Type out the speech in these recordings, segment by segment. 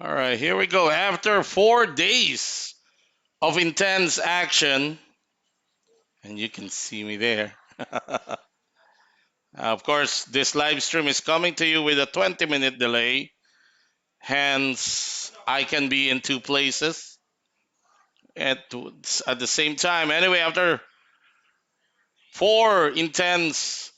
All right, here we go. After 4 days of intense action, and you can see me there. Of course, this live stream is coming to you with a 20-minute delay. Hence, I can be in two places at the same time. Anyway, after four intense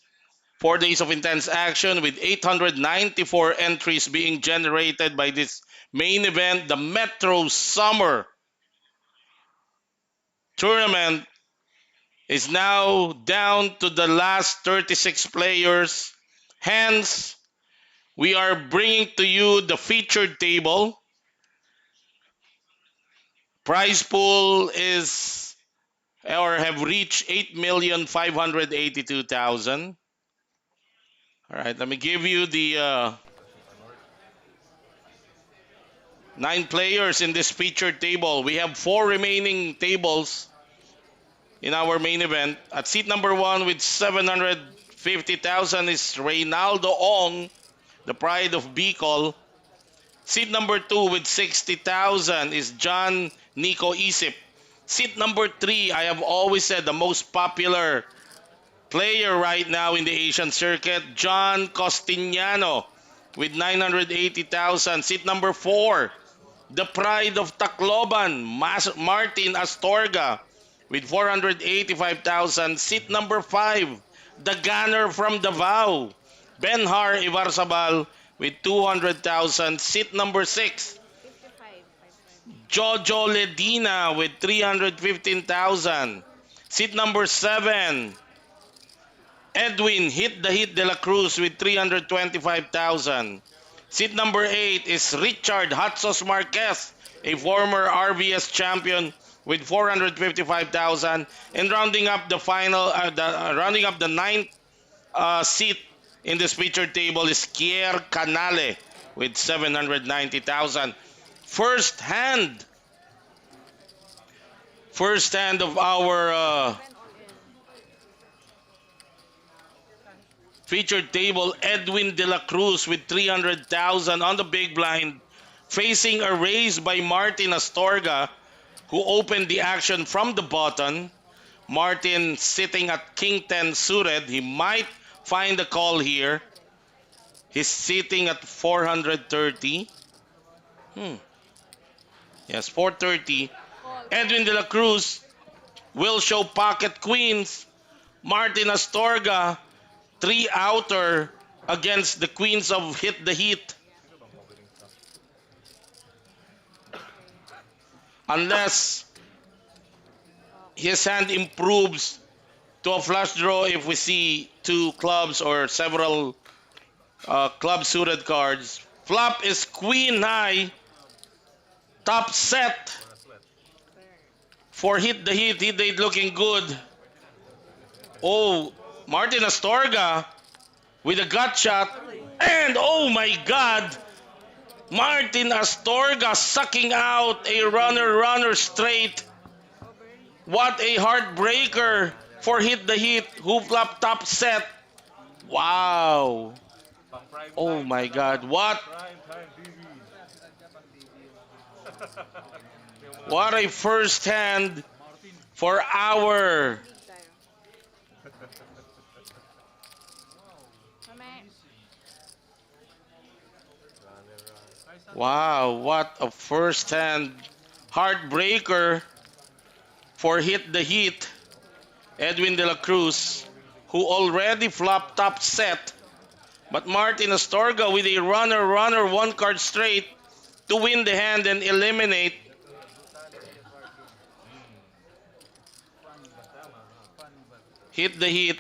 4 days of intense action with 894 entries being generated by this main event, the Metro Summer Tournament is now down to the last 36 players. Hence, we are bringing to you the featured table. Prize pool is or have reached 8,582,000. All right, let me give you the 9 players in this featured table. We have 4 remaining tables in our main event. At seat number 1 with 750,000 is Reynaldo Ong, the pride of Bicol. Seat number 2 with 60,000 is John Nico Isip. Seat number 3, I have always said the most popular player right now in the Asian circuit, John Costiniano with 980,000. Seat number 4, the pride of Tacloban, Martin Astorga with 485,000. Seat number 5, the gunner from Davao, Benhar Ibarzabal with 200,000. Seat number 6, Jojo Ledina with 315,000. Seat number 7, Edwin Hit the Hit de la Cruz with 325,000. Seat number 8 is Richard Hatsos Marquez, a former RVS champion with 455,000. And rounding up the ninth seat in this featured table is Kier Canale with 790,000. First hand of our featured table, Edwin de la Cruz with 300,000 on the big blind, facing a raise by Martin Astorga, who opened the action from the button. Martin sitting at King 10 suited. He might find a call here. He's sitting at 430. Yes, 430. Edwin de la Cruz will show pocket queens. Martin Astorga, 3 outer against the queens of Hit the Heat. Unless his hand improves to a flush draw if we see 2 clubs or several club suited cards. Flop is queen high. Top set for Hit the Heat. Hit the Heat looking good. Oh, Martin Astorga with a gut shot. And oh my God, Martin Astorga sucking out a runner straight. What a heartbreaker for Hit the Heat, who flopped top set. Wow. Oh my God, what a first hand for our Wow, what a first hand heartbreaker for Hit the Heat, Edwin de la Cruz, who already flopped top set. But Martin Astorga with a runner, 1 card straight to win the hand and eliminate. Hit the Heat.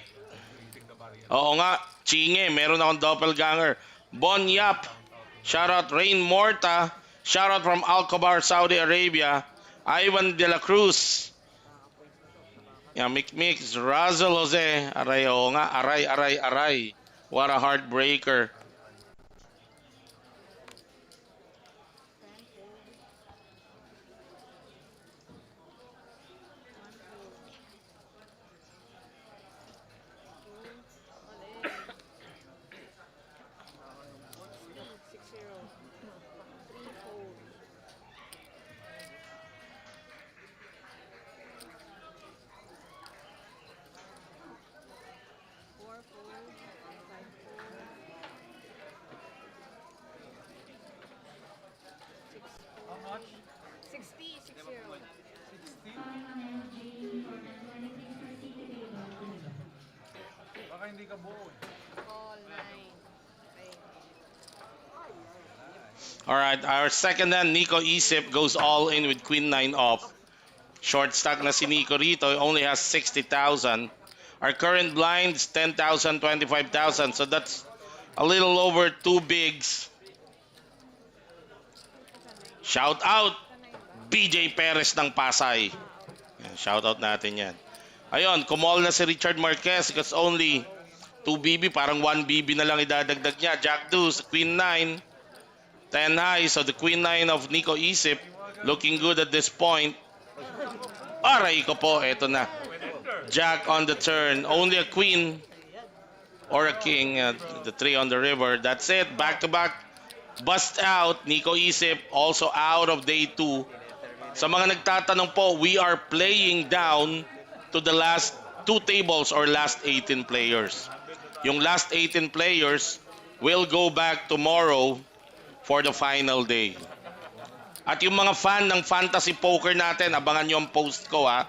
Oo nga, Chinge, meron akong doppelganger. Bon Yap, shoutout Rain Morta, shoutout from Alcobar, Saudi Arabia. Ivan de la Cruz. Yeah, Mix, Razzle Jose, aray, oo nga, aray. What a heartbreaker. Call 9. Okay. All right, our second hand, Nico Isip, goes all in with Queen 9 off. Short stack na si Nico rito, only has 60,000. Our current blinds, 10,000, 25,000. So that's a little over two bigs. Shout out, Sa 9 ba? BJ Perez ng Pasay. Okay. Yan, shout out natin yan. Ayun, kumall na si Richard Marquez because only 2 BB, parang 1 BB na lang idadagdag niya. Jack Deuce, Queen 9, 10 high. So the Queen 9 of Nico Isip looking good at this point. Aray ko po, eto na. Jack on the turn. Only a queen or a king. The 3 on the river. That's it. Back to back. Bust out. Nico Isip also out of day 2. Sa mga nagtatanong po, we are playing down to the last 2 tables or last 18 players. Yung last 18 players will go back tomorrow for the final day. At yung mga fan ng fantasy poker natin, abangan nyo ang post ko ha.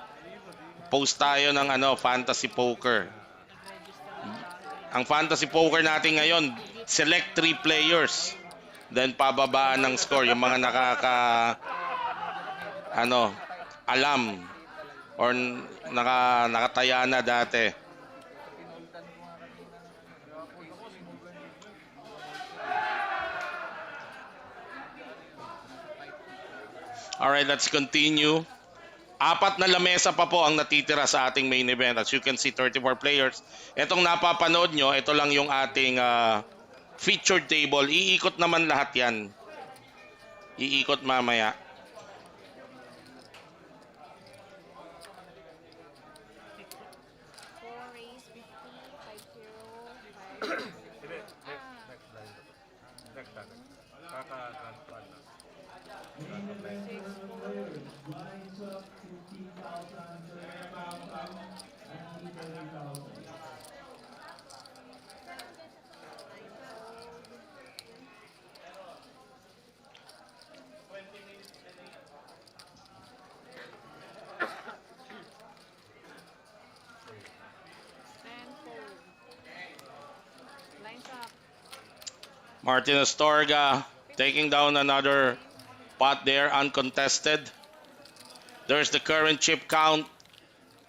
Post tayo ng fantasy poker. Nag-register na tayo. Ang fantasy poker natin ngayon, select 3 players. Then pababaan ng score yung mga alam or nakataya na dati. Alright, let's continue. 4 na lamesa pa po ang natitira sa ating main event. As you can see, 34 players. Itong napapanood nyo, ito lang yung ating featured table. Iikot naman lahat yan. Iikot mamaya. Four raise 50, 5-0, 10 fold. Lines up. Martin Atorga taking down another pot there, uncontested. There's the current chip count.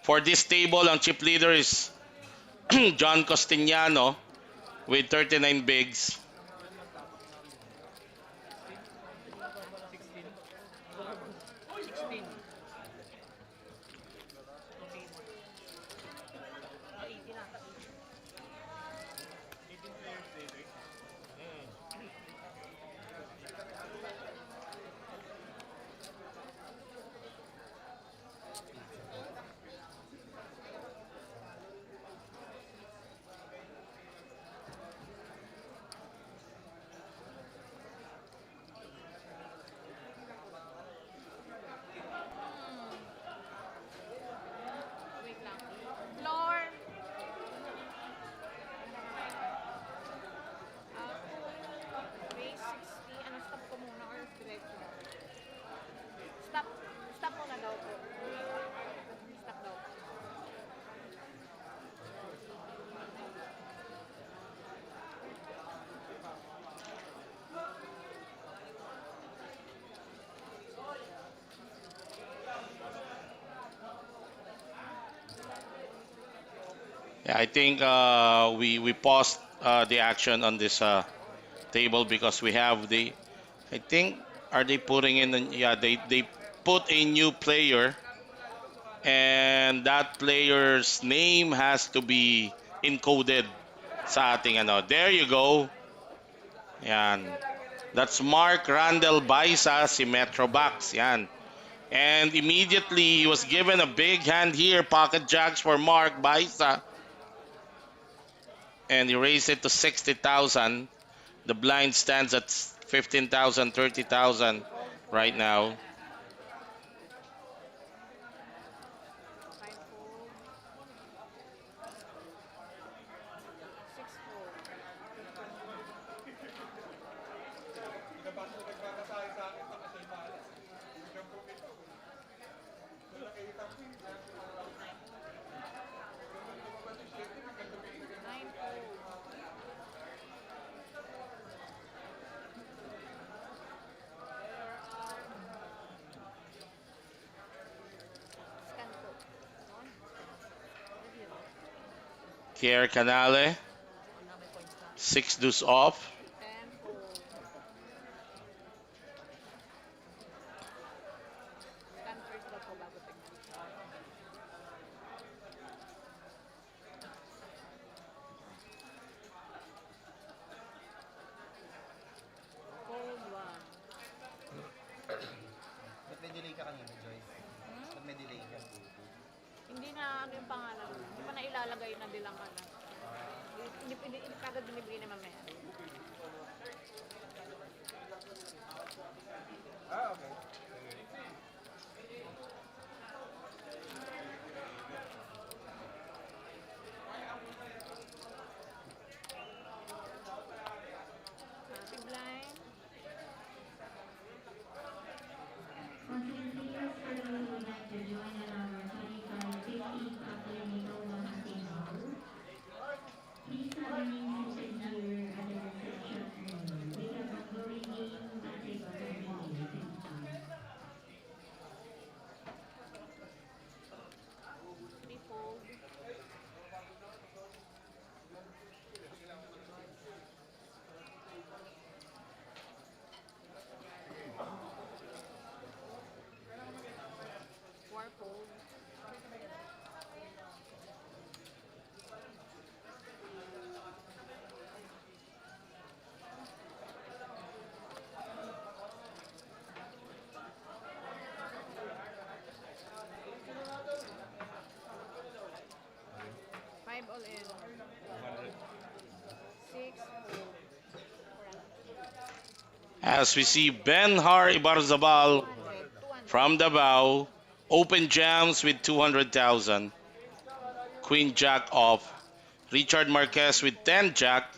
For this table, ang chip leader is John Costiniano with 39 bigs. Wait lang. Floor. Raise 60. Ano, stop ko muna or diretso? Stop. Stop muna daw po. Stop daw. Yeah, I think we paused the action on this table because we have I think, are they putting in, yeah, they put a new player and that player's name has to be encoded sa ating There you go. Yan. That's Mark Randall Baisa, si Metrobox. Yan. And immediately he was given a big hand here, pocket jacks for Mark Baisa. And he raised it to 60,000. The blind stands at 15,000, 30,000 right now. 5 fold. 6 fold. Nine fold. Kier Canale, O na may points ka. 6 deuce off. 10 fold. Scan first daw po bago tignan. Fold 1. Ba't may delay ka kanina, Joyce? Ba't may delay ka? Hindi na ano yung pangalan. Hindi pa na ilalagay na bilang ano. Hindi kagad binibigay na mamaya. Ah, okay. Big blind. Three fold. Four fold. Five all in. Six fold. As we see Ben Har Ibarzabal 200. 200. from Davao, open jams with 200,000. Queen Jack off. Richard Marquez with 10 Jack.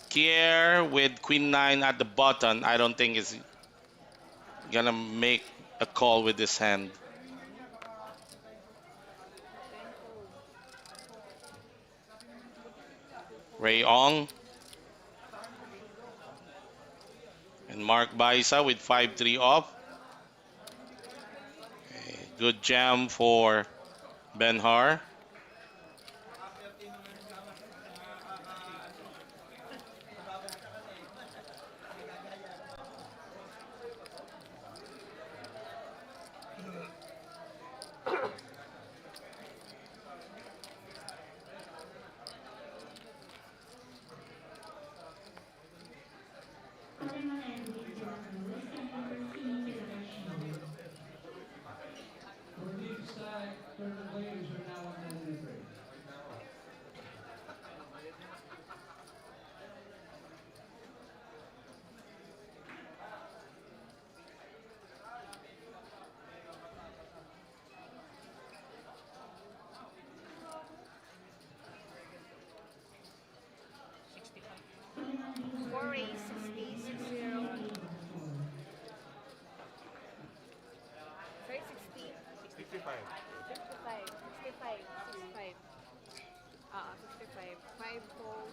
Kier with Queen 9 at the button. I don't think he's gonna make a call with this hand. 10 fold. Ray Ong and Mark Baisa with 5-3 off. Okay, good jam for Ben Har. Four raise 60. 60. Sorry, 60. 65. 65. 65. 65. 65. 5 fold.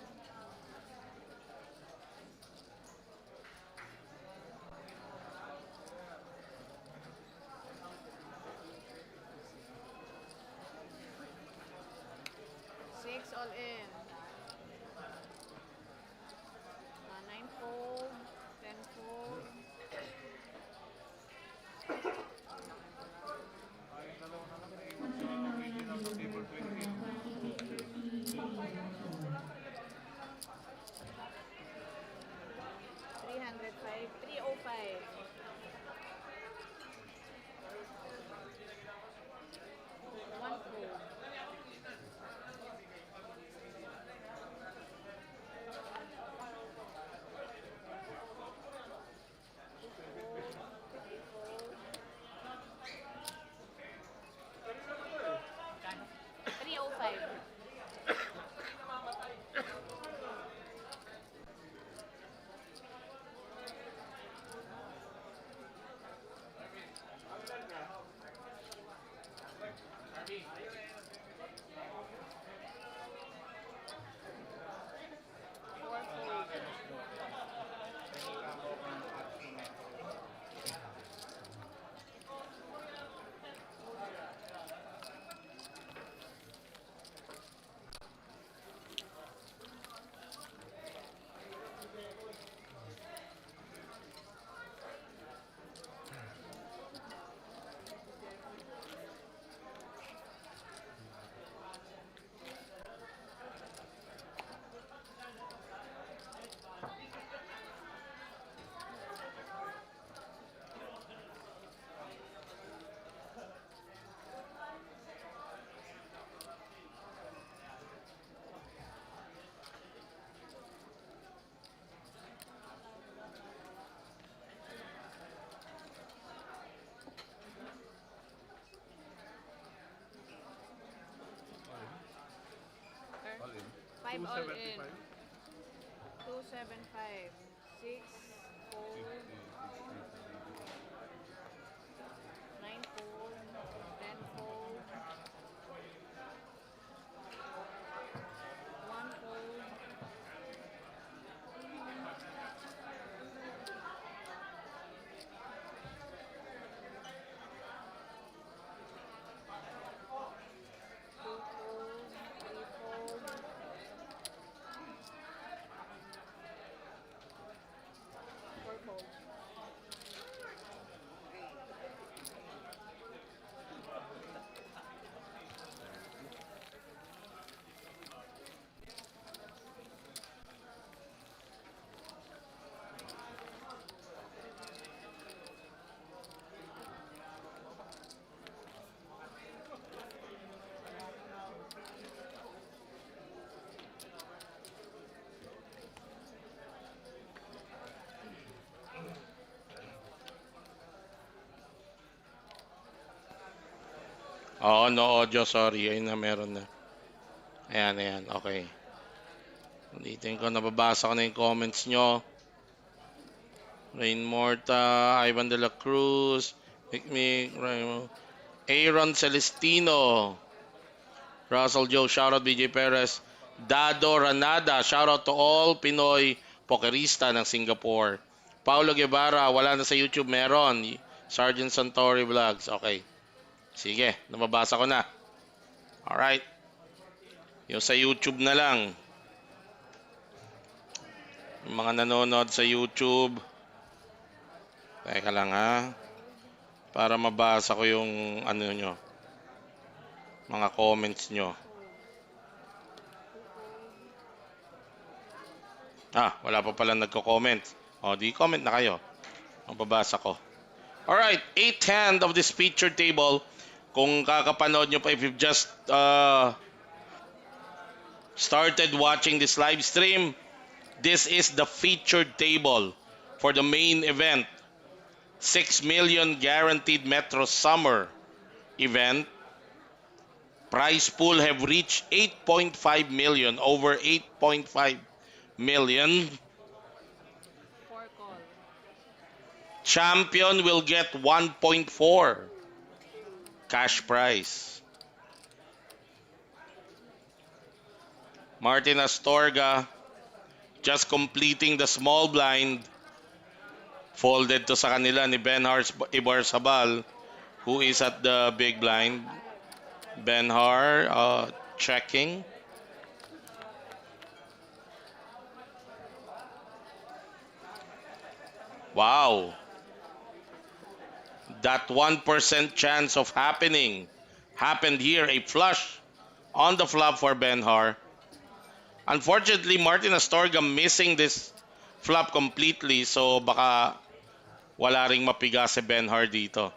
Six all in. 9 fold. 10 fold. $305. 305. One fold. 275 all in. 275. 6 fold, 9 fold, 10 fold, 1 fold, 2 fold, 3 fold, 4 fold. Oo, no audio, sorry. Ayun na, meron na. Ayan, ayan. Okay. Ulitin ko, nababasa ko na yung comments nyo. Rain Morta, Ivan de la Cruz, Mikmik, Aaron Celestino, Russell Joe, shoutout BJ Perez, Dado Ranada, shoutout to all Pinoy pokerista ng Singapore. Paulo Guevara, wala na sa YouTube, meron. Sergeant Santori Vlogs, okay. Sige, nababasa ko na. Alright. Yung sa YouTube na lang. Yung mga nanonood sa YouTube. Teka lang ha. Para mabasa ko yung ano nyo. Mga comments nyo. Fold. 2 fold. Wala pa pala nagko-comment. O, di comment na kayo. Mababasa ko. Alright, 8th hand of this featured table. Kung kakapanood nyo pa, if you've just started watching this live stream, this is the featured table for the main event. 6 million guaranteed Metro Summer event. Prize pool have reached 8.5 million, over 8.5 million. 4 call. Champion will get 1.4 cash prize. Martin Astorga just completing the small blind. Folded to sa kanila ni Benhar Ibarzabal, who is at the big blind. Benhar checking. Wow. That 1% chance of happening happened here. A flush on the flop for Benhar. Unfortunately, Martin Astorga missing this flop completely. So baka wala ring mapiga si Benhar dito.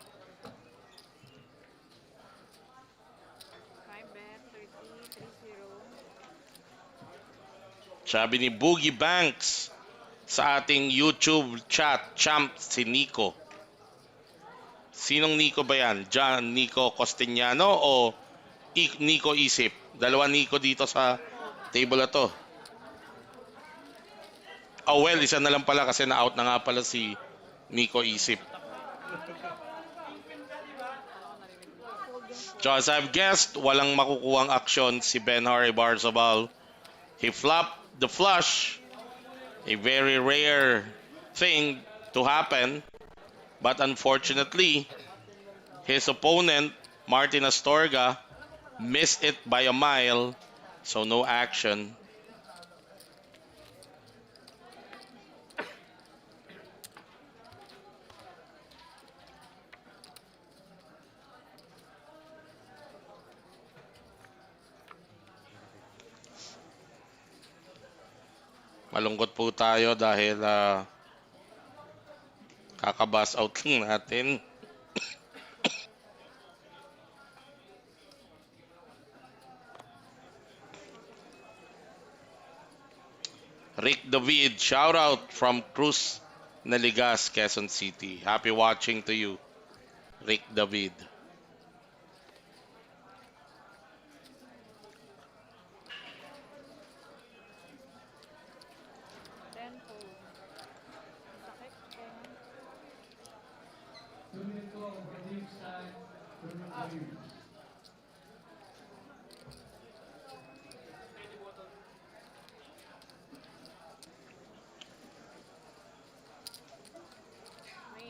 5 bet, 30, 30. Sabi ni Boogie Banks sa ating YouTube chat, champ si Nico. Sinong Nico ba yan? John Nico Costiniano o Nico Isip? Dalawa Nico dito sa table na to. Oh well, isa na lang pala kasi na-out na nga pala si Nico Isip. Fold yung fold. So as I've guessed, walang makukuhang aksyon si Benhar Ibarzabal. He flopped the flush. A very rare thing to happen. But unfortunately, his opponent, Martin Astorga, missed it by a mile. So no action. Malungkot po tayo dahil kakabas out lang natin. Rick David, shout out from Cruz Naligas, Quezon City. Happy watching to you, Rick David.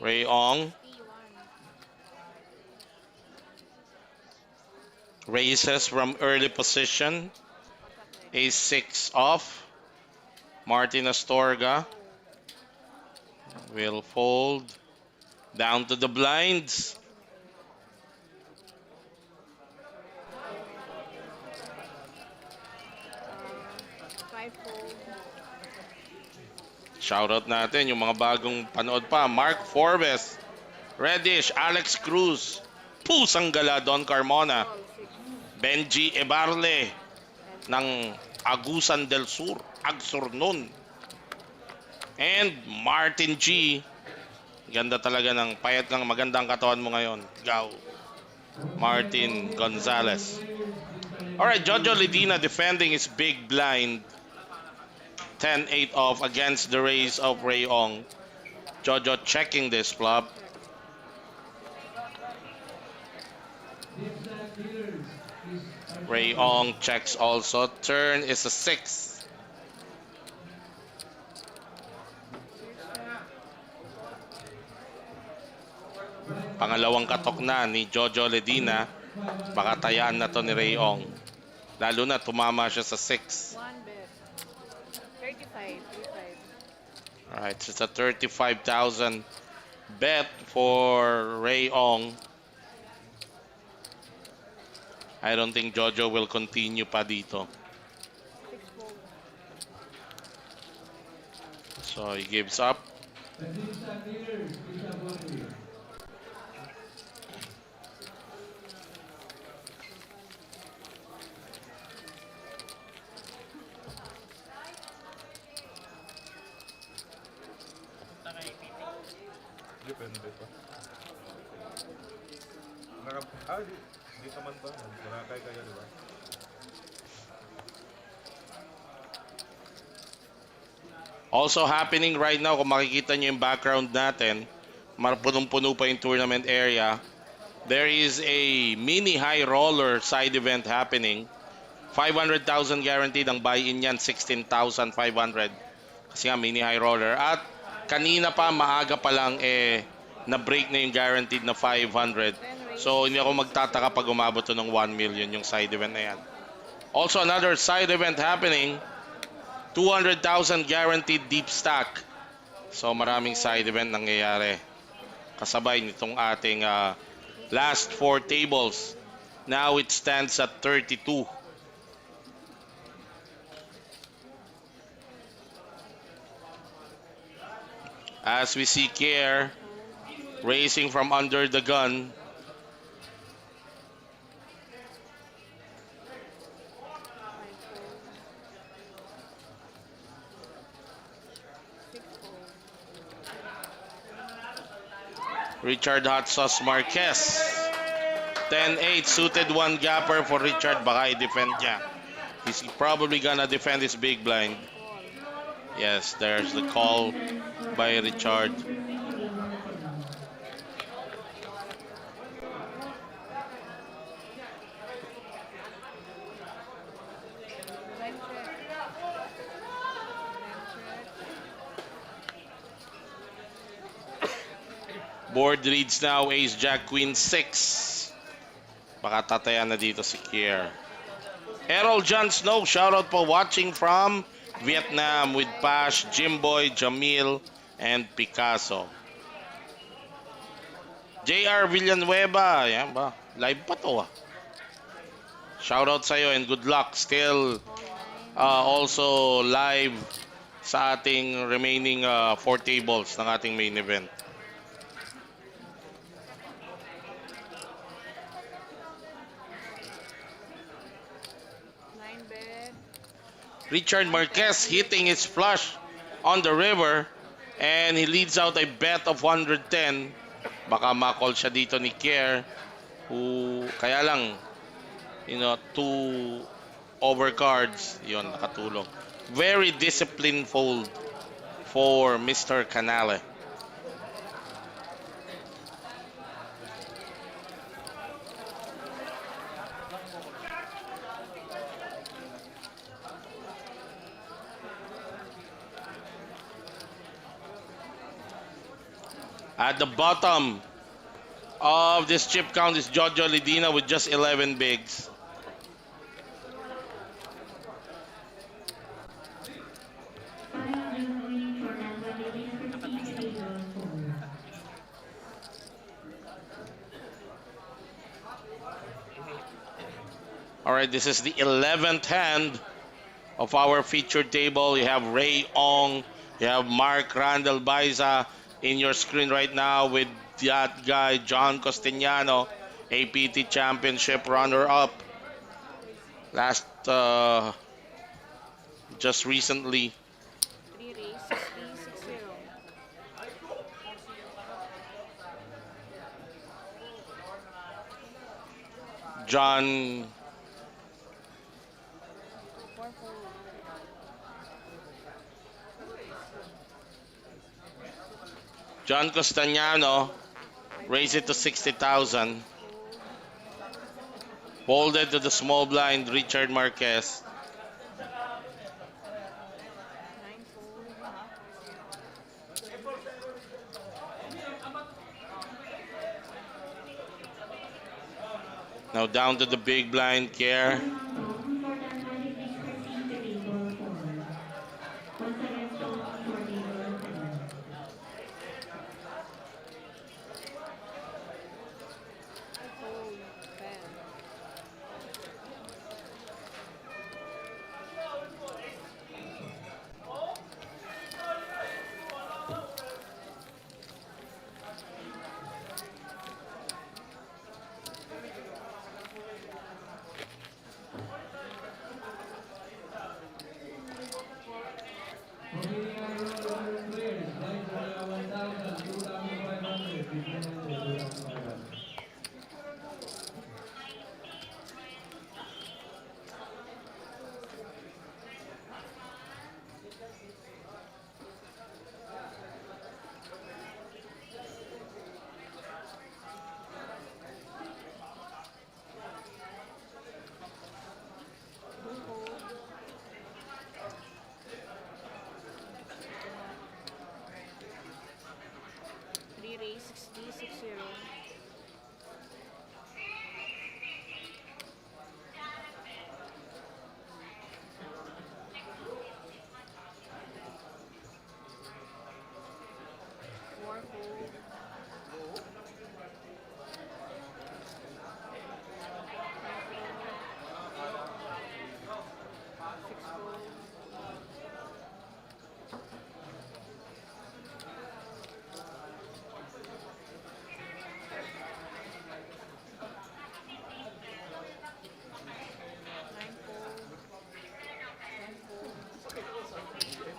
Ray May Ong 61. raises from early position. What's up next? A6 off. Martin Astorga Oh, will fold down to the blinds. lost in the air. Uh, Five fold. Shoutout natin yung mga bagong panood pa. Mark Forbes, Reddish, Alex Cruz, Pusang Gala, Don Carmona, Call six. Benji Ebarle And ng Agusan del Sur, Agsurnon, and Martin G. Ganda talaga ng payat ng magandang katawan mo ngayon. Ikaw, Martin Gonzalez. Alright, Jojo Lidina defending his big blind. 10-8 off against the raise of Ray Ong. Jojo checking this flop. check. Ray Ong checks also. Turn is a 6. Here's check. Pangalawang katok na ni Jojo Ledina. Baka tayaan na to ni Ray Ong. Lalo na tumama siya sa 6. One bet. 35. 35. Alright, so it's a 35,000 bet for Ray Ong. I don't think Jojo will continue pa dito. Six fold. So he gives up. Depende pa. Dito man ba? Marakay kayo, di ba? Also happening right now, kung makikita nyo yung background natin, punong-puno pa yung tournament area. There is a mini high roller side event happening. 500,000 guaranteed, ang buy-in yan 16,500. Kasi nga mini high roller. At kanina pa, maaga pa lang, na-break na yung guaranteed na 500. So hindi ako magtataka pag umabot to ng 1 million yung side event na yan. Also another side event happening. 200,000 guaranteed deep stack. So maraming side event nangyayari. Kasabay nitong ating last 4 tables. Now it stands at 32. As we see Care racing from under the gun. Five fold. Six fold. Richard Hot Sauce Marquez. 10-8 suited one gapper for Richard. Baka i-defend niya. He's probably gonna defend his big blind. Call. Yes, there's the call by Richard. Line check. Line check. Board reads now Ace Jack Queen 6. Baka tatayan na dito si Kier. Errol John Snow, shoutout po watching from Vietnam with Pash, Jimboy, Jamil, and Picasso. JR Villanueva, yan ba? Live pa to ah. Shoutout sa'yo and good luck. Still also live sa ating remaining 4 tables ng ating main event. Nine bet. Richard Marquez hitting his flush on the river and he leads out a bet of 110. Baka ma-call siya dito ni Kier who kaya lang 2 overcards yon nakatulong. Very disciplined fold for Mr. Canale. At the bottom of this chip count is Jojo Lidina with just 11 bigs. Nakatingin. All right, this is the 11th hand of our featured table. You have Ray Ong, you have Mark Randall Baiza in your screen right now with that guy, John Costiniano, APT Championship runner-up last, just recently. 3 race, 60, 60. John 4 fold. John Costaniano 5 raised it to fold. 60,000. 6 fold. Folded to the small blind, Richard Marquez. 9 fold. Now down to the big blind, Care. Fold. 10. Fold. 3 race, 60, 60. Four fold. Five fold. 6 fold. Nine fold. 10 fold. One fold.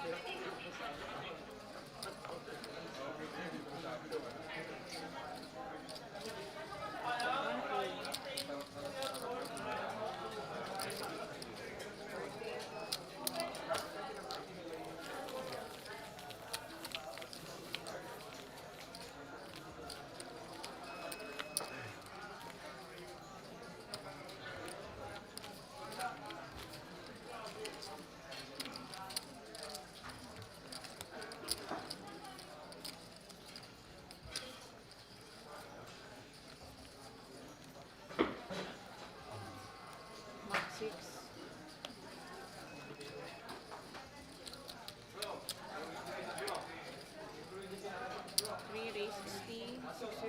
Mark 6. Three race, 60, 60.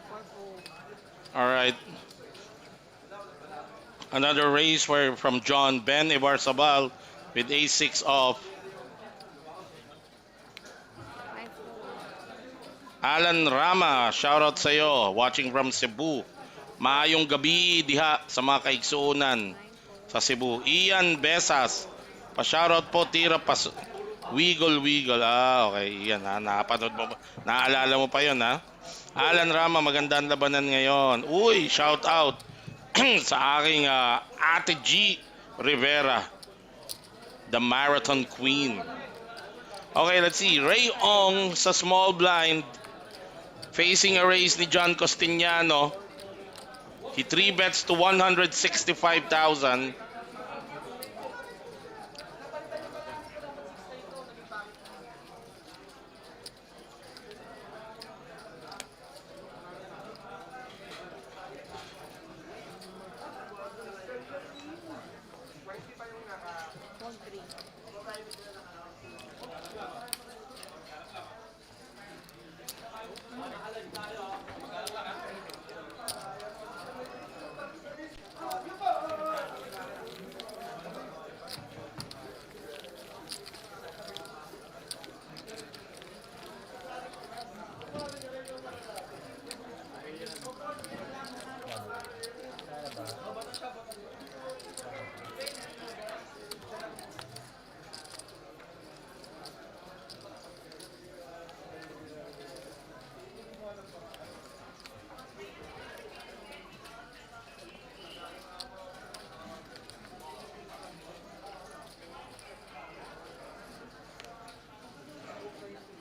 Four fold. All right. Another raise where from John Ben Ibarzabal with A6 off. Five fold. Alan Rama, shoutout sa'yo. Watching from Cebu. Maayong gabi diha sa mga kaigsuunan Nine fold. sa Cebu. Ian Besas, pa-shoutout po tira pas Wiggle Wiggle. Ah, okay. Ian ha. Napanood mo ba? Naalala mo pa yon ha? Alan Rama, magandang labanan ngayon. Uy, shout out sa aking Ate G Rivera, the Marathon Queen. Okay, let's see. Ray Ong sa small blind facing a race ni John Costiniano. He 3 bets to 165,000. Fold 3.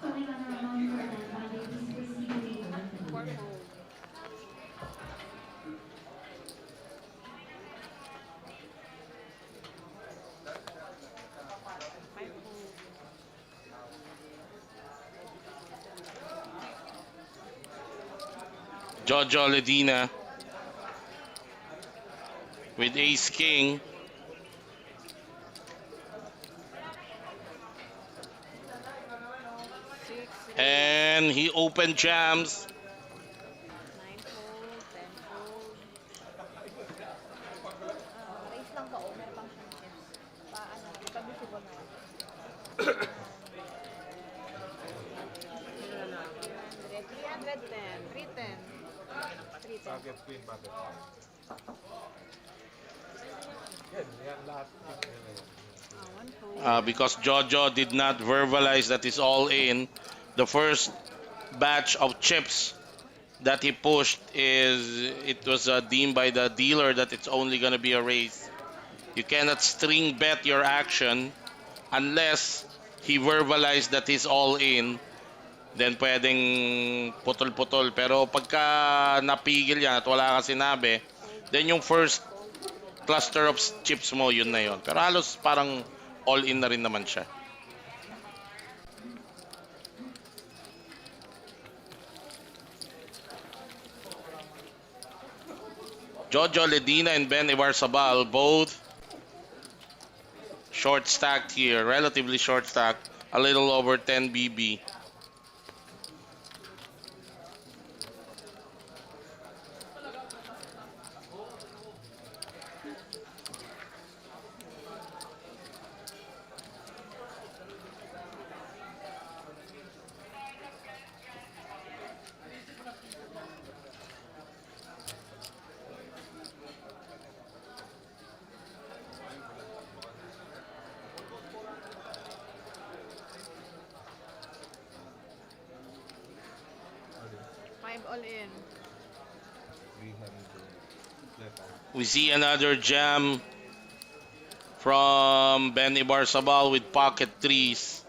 Calling on our non by ladies proceed 4 fold. Five fold. Jojo Ledina with Ace King. 6, 8, And he opened jams. 9 fold, 10 fold. Raise lang ba? O, meron pang siyang chips. Ano, pag-visible na lang. 310, 310. 310. Pocket queen, pocket queen. Yan lahat. One fold. Because Jojo did not verbalize that it's all in. The first batch of chips that he pushed it was deemed by the dealer that it's only gonna be a raise. You cannot string bet your action unless he verbalized that he's all in. Then pwedeng putol-putol. Pero pagka napigil yan at wala ka sinabi, then yung first cluster of chips mo, yun na yun. Pero halos parang all in na rin naman siya. Jojo Ledina and Ben Ibarzabal both short stacked here, relatively short stacked, a little over 10 BB. Five all in. 300. Left out. We see another jam from Ben Ibarzabal with pocket threes.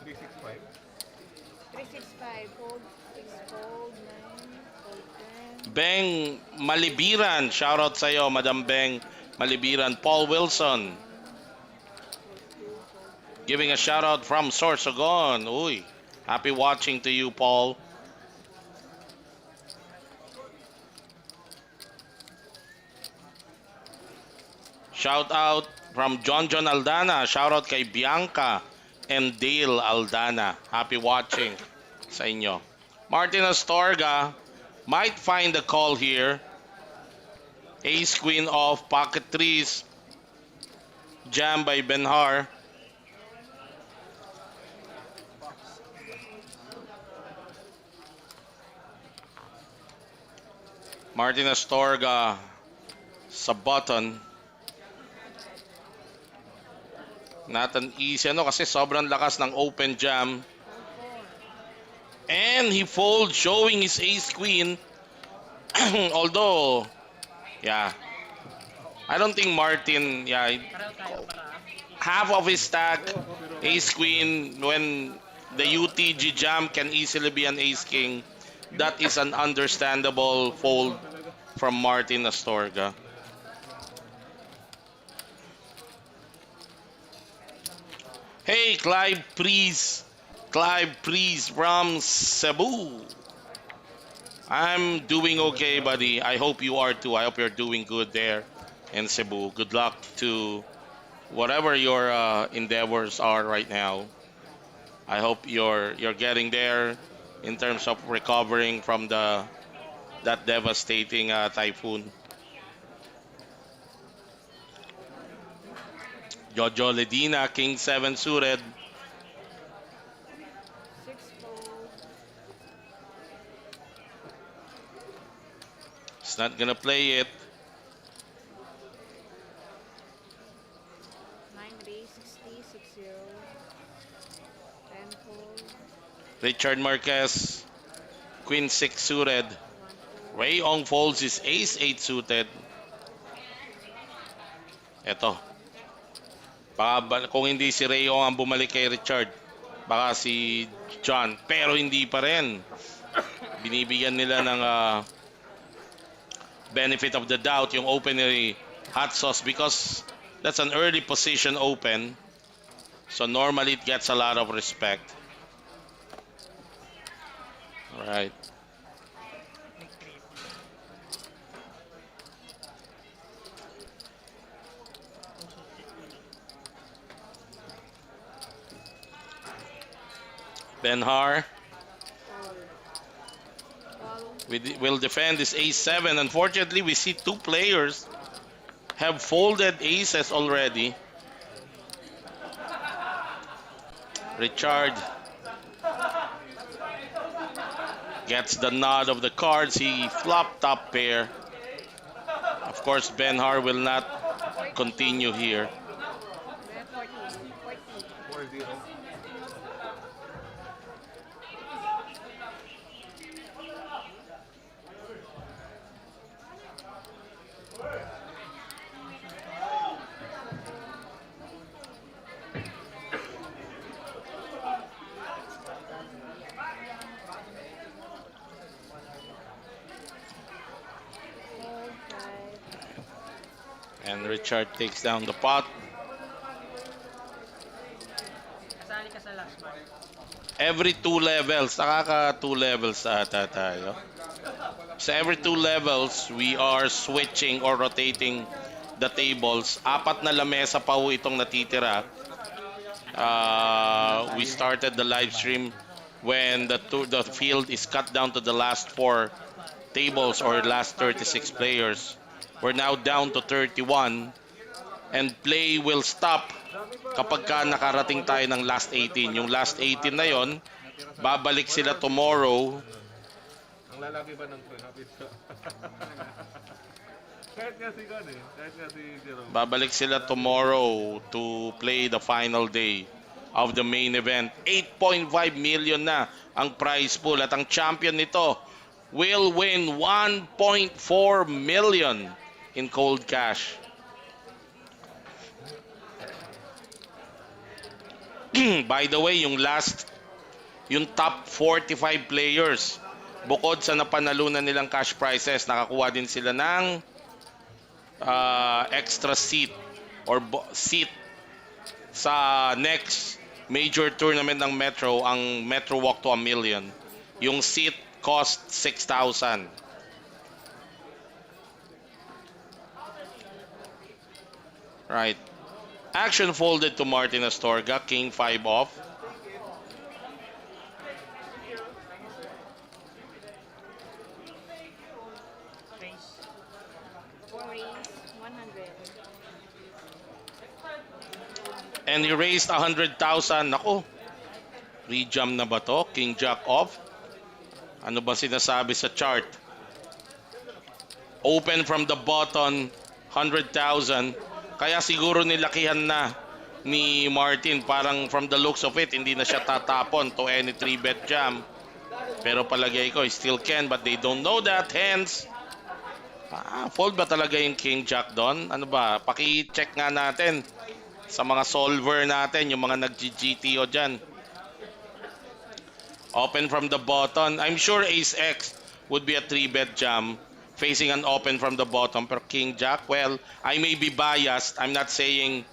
365. 365. Fold 6 fold 9 fold 10. Beng Malibiran, shoutout sa'yo, Madam Beng Malibiran. Paul Wilson, giving a shoutout from Sorsogon. Uy, happy watching to you, Paul. Shout out from John Aldana. Shout out kay Bianca and Dale Aldana. Happy watching sa inyo. Martin Astorga might find a call here. Ace Queen off, pocket threes. Jam by Benhar. Martin Astorga sa button. Not an easy kasi sobrang lakas ng open jam. And he folds, showing his ace queen. Although, yeah, I don't think Martin, half of his stack, ace queen, when the UTG jam can easily be an ace king, that is an understandable fold from Martin Astorga. Hey, Clive Priest from Cebu. I'm doing okay, buddy. I hope you are too. I hope you're doing good there in Cebu. Good luck to whatever your endeavors are right now. I hope you're getting there in terms of recovering from the that devastating typhoon. Jojo Ledina, King 7 suited. 6 fold. He's not gonna play it. 9 raise 60, 60. 10 fold. Richard Marquez, Queen 6 suited. 1 fold. Ray Ong folds his Ace 8 suited. Eto. Kung hindi si Ray Ong ang bumalik kay Richard, baka si John. Pero hindi pa rin. Binibigyan nila ng benefit of the doubt yung opener hot sauce because that's an early position open. So normally it gets a lot of respect. Alright. Benhar will defend this ace 7. Unfortunately, we see two players have folded aces already. Richard gets the nod of the cards. He flopped top pair. Of course, Benhar will not continue here. 40. 40. 4-0. Fold 5. And Richard takes down the pot. Kasali ka sa last bar. Every 2 levels, nakaka 2 levels ata tayo. So every 2 levels, we are switching or rotating the tables. 4 na lamesa pa ho itong natitira. We started the live stream when the field is cut down to the last 4 tables or last 36 players. We're now down to 31 and play will stop kapag ka nakarating tayo ng last 18. Yung last 18 na yon, babalik sila tomorrow. Ang lalaki ba ng napit ka? Kahit nga si Gan eh. Kahit nga si Jerome. Babalik sila tomorrow to play the final day of the main event. 8.5 million na ang prize pool at ang champion nito will win 1.4 million in cold cash. By the way, yung top 45 players, bukod sa napanalunan nilang cash prizes, nakakuha din sila ng extra seat or seat sa next major tournament ng Metro, ang Metro Walk to a Million. Yung seat cost 6,000. Right. Action folded to Martin Astorga, King 5 off. Raise. 4 raise 100. And he raised 100,000. Nako. Rejam na ba to? King Jack off. Ano ba sinasabi sa chart? Open from the button, 100,000. Kaya siguro nilakihan na ni Martin. Parang from the looks of it, hindi na siya tatapon to any 3-bet jam. Pero palagay ko, he still can, but they don't know that. Hence, fold ba talaga yung King Jack doon? Ano ba? Paki-check nga natin sa mga solver natin, yung mga nag-GTO dyan. Open from the button. I'm sure Ace X would be a 3-bet jam facing an open from the bottom. Pero King Jack, well, I may be biased. I'm not saying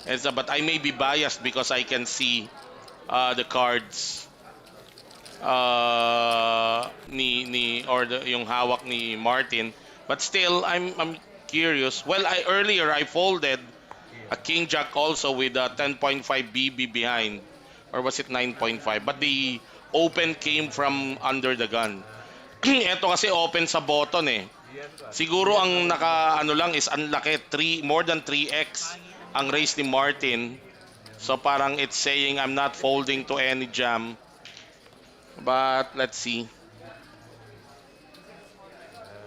it's a, but I may be biased because I can see the cards yung hawak ni Martin. But still, I'm curious. Well, I folded a King Jack also with a 10.5 BB behind, or was it 9.5? But the open came from under the gun. Ito kasi open sa button eh. Siguro ang naka ano lang is ang laki, 3 more than 3x ang raise ni Martin. So parang it's saying I'm not folding to any jam. But let's see.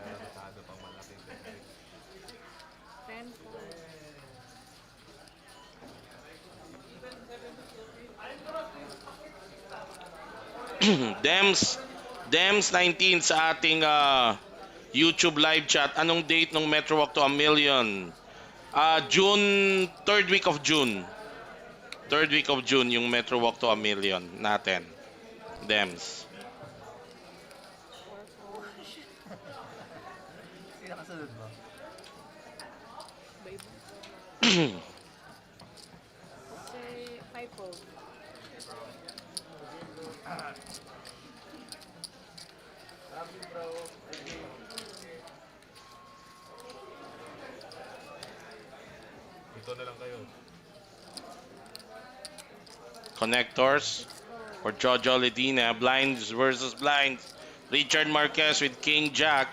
Masyado pang malaki. 10 fold. Dems Dems 19 sa ating YouTube live chat. Anong date ng Metro Walk to a Million? June, third week of June. Third week of June yung Metro Walk to a Million natin. Dems. 4 fold. Sino kasunod mo? Iba-iba. Say 5 fold. Ito na lang kayo. Connectors for Jojo Ledina. Blinds versus blinds. Richard Marquez with King Jack.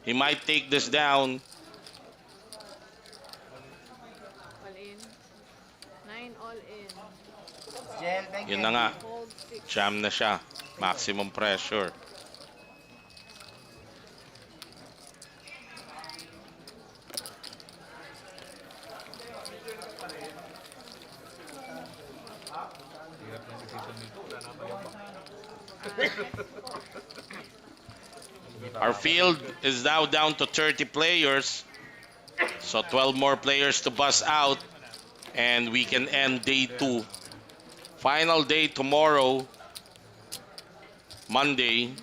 He might take this down. All in. 9 all in. Jel, thank you. Yun na nga. Fold 6. Jam na siya. Maximum pressure. Hirap na decision nito. Wala na pa yung Our field is now down to 30 players. So 12 more players to bust out. And we can end day 2. Final day tomorrow, Monday.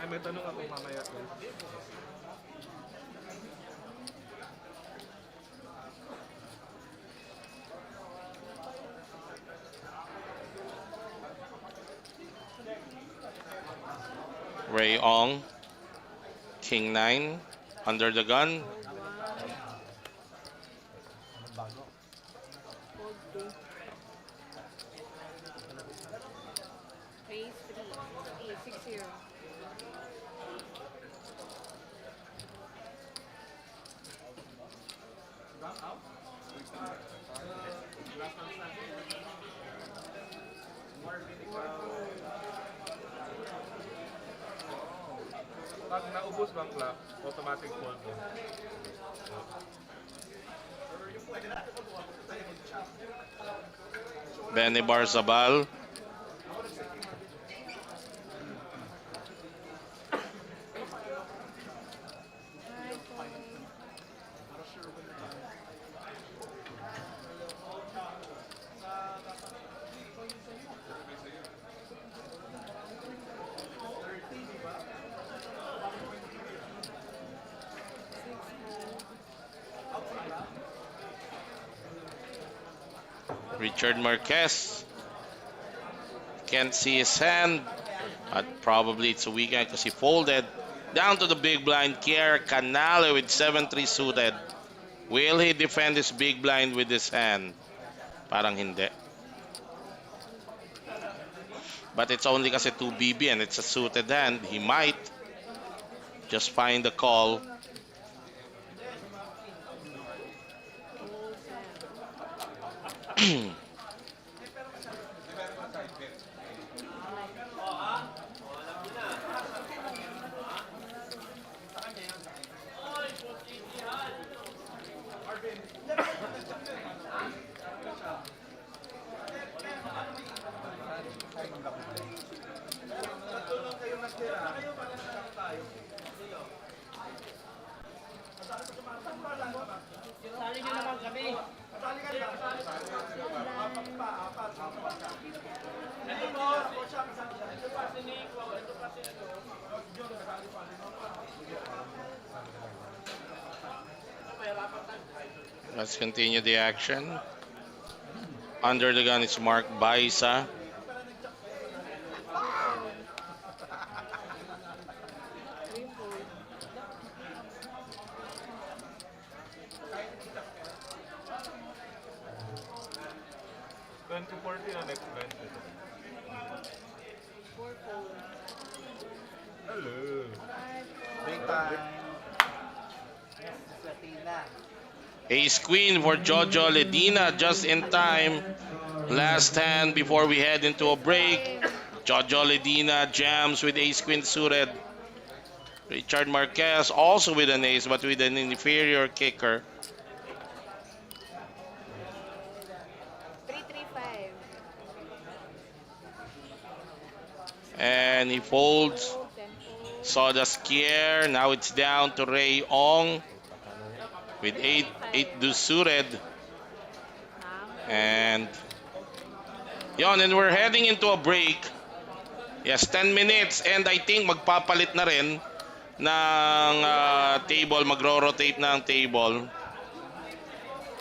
Ay, may tanong ako mamaya. Ray Ong, King 9, under the gun. Fold 1. Fold 2. Raise 3. 6-0. Pag naubos bang clock, automatic fold mo. Benny Barzabal. Richard Marquez. Can't see his hand. But probably it's a weekend because he folded. Down to the big blind. Kier Canale with 7-3 suited. Will he defend his big blind with his hand? Parang hindi. But it's only kasi 2 BB and it's a suited hand. He might just find the call. Let's continue the action. Under the gun is Mark Baisa. Two fold. Three fold. 2040 na next 20. Four fold. Hello. Five Break fold. time. Yes, swerte na. Ace Queen for Jojo Ledina just in time. Last hand before we head into a break. Game. Jojo Ledina jams with Ace Queen suited. Richard Marquez also with an ace but with an inferior kicker. 3-3-5. And he folds. Fold. 10 fold. Saw the scare. Now it's down to Ray Ong with 8 do suited. Hang. And yon, and we're heading into a break. Yes, 10 minutes and I think magpapalit na rin ng table, magro-rotate na ang table.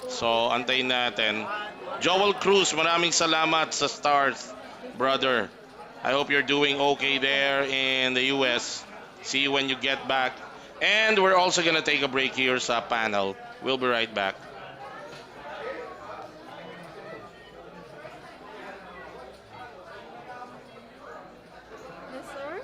So, antayin natin. Joel Cruz, maraming salamat sa stars, brother. I hope you're doing okay there in the US. See you when you get back. And we're also gonna take a break here sa panel. We'll be right back. Yes, sir.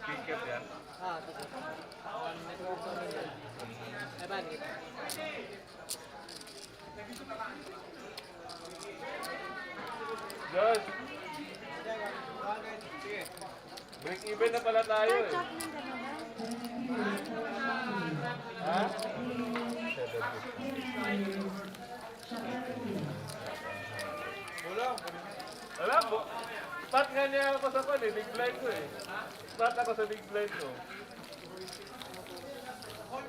Picket yan. Diyos! Break even na pala tayo eh. Ha? Wala po. Spot nga niya ako sa pan eh. Big blind ko eh. Spot ako sa big blind ko.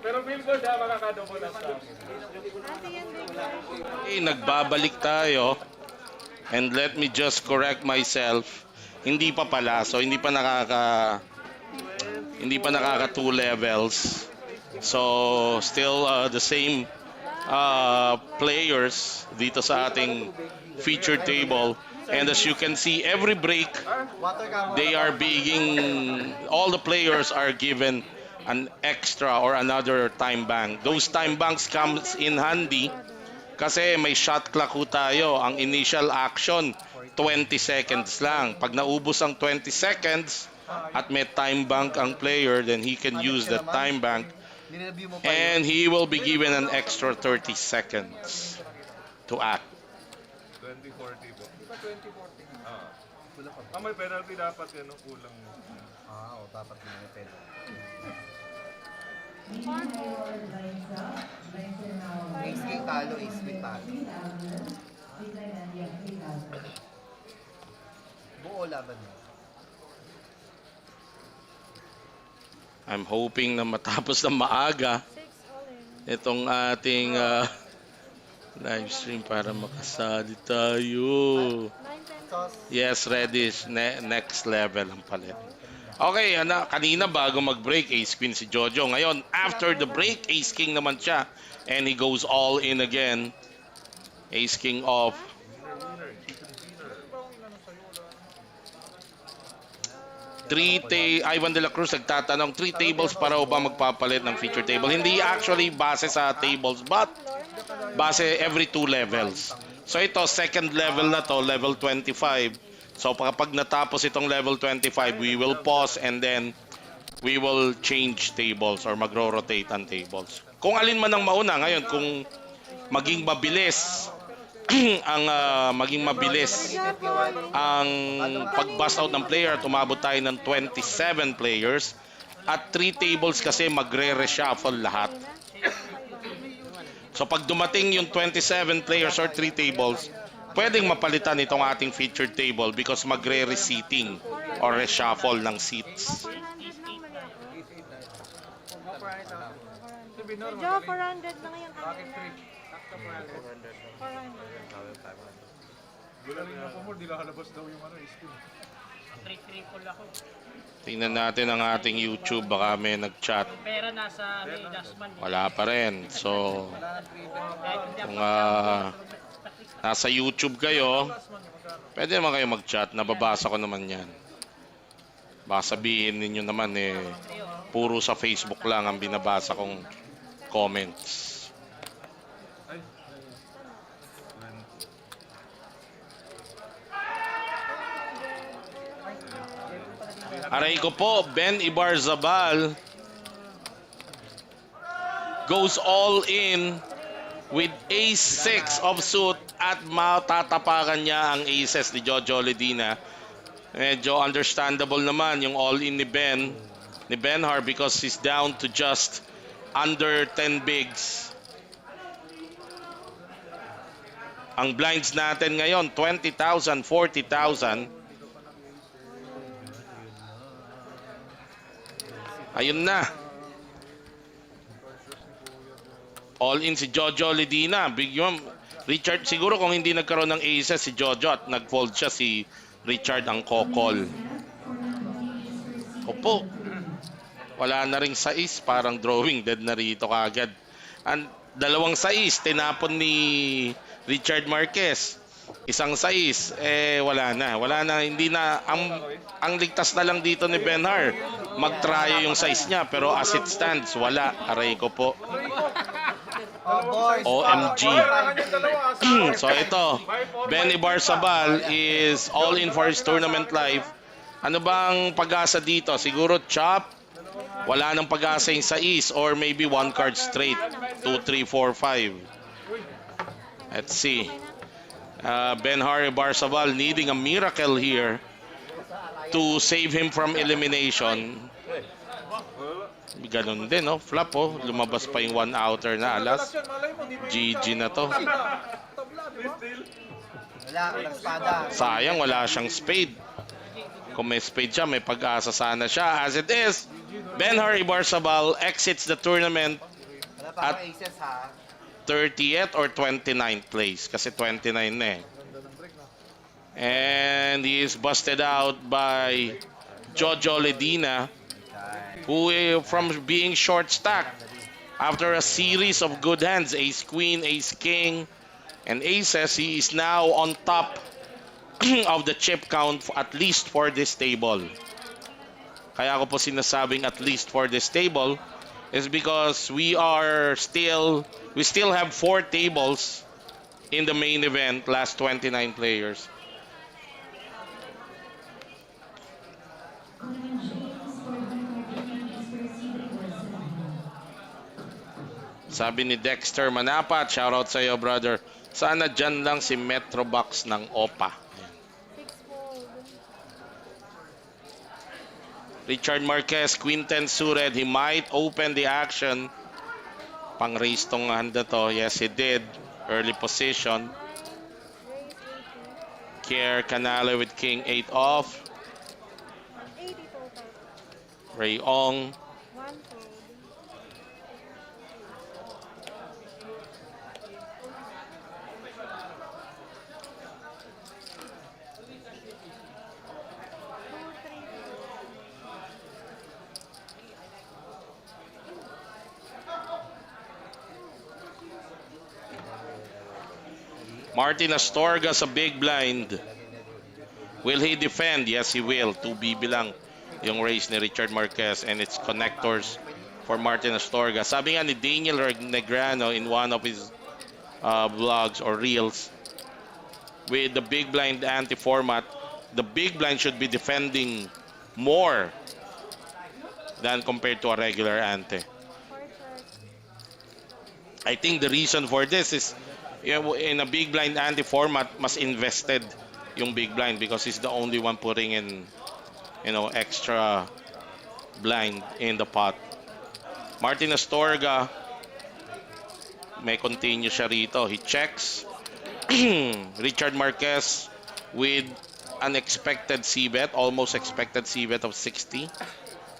Pero billboard ha, makakadouble lang sa akin. Okay, nagbabalik tayo. And let me just correct myself. Hindi pa pala. So hindi pa nakaka 2 levels. So still the same players dito sa ating feature table. And as you can see, every break they are being, all the players are given an extra or another time bank. Those time banks comes in handy kasi may shot clock ho tayo. Ang initial action 20 seconds lang. Pag naubos ang 20 seconds at may time bank ang player, then he can use that time bank and he will be given an extra 30 seconds to act. 2040 po. May penalty dapat yan, no? Kulang mo. Dapat din yung penalty. Ace king talo, ace queen talo. Buo laban mo. I'm hoping na matapos na maaga 6 all in. itong ating live stream para makasali tayo. 9, 10. Yes, Reddish. Next level ang palit. Okay, kanina bago mag-break, Ace Queen si Jojo. Ngayon, after the break, Ace King naman siya. And he goes all in again. Ace King off. Ivan de la Cruz nagtatanong, 3 tables para o ba magpapalit ng feature table? Hindi actually base sa tables, but base every 2 levels. So ito, second level na to, level 25. So kapag natapos itong level 25, we will pause and then we will change tables or magro-rotate ang tables. Kung alin man ang mauna ngayon, kung maging mabilis ang pag-bust out ng player at umabot tayo ng 27 players at 3 tables kasi magre-reshuffle lahat. So pag dumating yung 27 players or 3 tables, pwedeng mapalitan itong ating featured table because magre-reseating or reshuffle ng seats. 400 lang mali ako. Jo, 400 na ngayon kanina. 400. Gulat na po mo, di lakalabas daw yung skill. Tingnan natin ang ating YouTube, baka may nag-chat. Pera nasa may dasman. Wala pa rin. So, kung nasa YouTube kayo, pwede naman kayo mag-chat. Nababasa ko naman yan. Baka sabihin ninyo naman puro sa Facebook lang ang binabasa kong comments. Aray ko po, Ben Ibarzabal goes all in with ace-6 of suit at matatapakan niya ang aces ni Jojo Ledina. Medyo understandable naman yung all-in ni Benhar because he's down to just under 10 bigs. Ang blinds natin ngayon, 20,000, 40,000. Ayun na. All in si Jojo Ledina. Big yun. Richard, siguro kung hindi nagkaroon ng aces si Jojo at nag-fold siya, si Richard ang kokol. Opo. Wala na ring sais. Parang drawing dead na rito kagad. Ang dalawang sais, tinapon ni Richard Marquez. Isang sais, wala na, hindi na, ang ligtas na lang dito ni Benhar, mag-try yung size niya, pero as it stands, wala, aray ko po. OMG. So ito, Ben Ibarzabal is all in for his tournament life Ano bang pag-asa dito? Siguro chop. Wala nang pag-asa yung sa East or maybe one card straight. 2, 3, 4, 5. Let's see. Okay na? Ben-Hari Barzabal needing a miracle here to save him from elimination. Ganun din, no? Flop, oh. Lumabas pa yung one outer na alas. GG na to. Wala ako ng espada. Sayang, wala siyang spade. Kung may spade siya, may pag-asa sana siya. As it is, Ben-Hari Barzabal exits the tournament Wala pa akong aces ha. 30th or 29th place. Kasi 29 na eh. And he is busted out by Jojo Ledina, who from being short stacked after a series of good hands, ace queen, ace king, and aces, he is now on top of the chip count at least for this table. Kaya ako po sinasabing at least for this table is because we still have 4 tables in the main event, last 29 players. Sabi ni Dexter Manapat, shoutout sa iyo brother. Sana dyan lang si Metrobox ng OPA. Six-fold. Richard Marquez, Quinten suited. He might open the action. Pang-raise tong handa to. Yes, he did. Early position. Raise 80. Kier Canale with King 8 off. 80 total. Ray Ong. One fold. Two, three, Martin Astorga sa big blind. Will he defend? Yes, he will. 2B lang yung race ni Richard Marquez, and it's connectors for Martin Astorga. Sabi nga ni Daniel Negrano in one of his vlogs or reels, with the big blind anti-format, the big blind should be defending more than compared to a regular ante. four check. I think the reason for this is, in a big blind ante format, mas invested yung big blind because he's the only one putting in, extra blind in the pot. Martin Astorga, may continue siya rito. He checks. Richard Marquez with unexpected c-bet, almost expected c-bet of 60.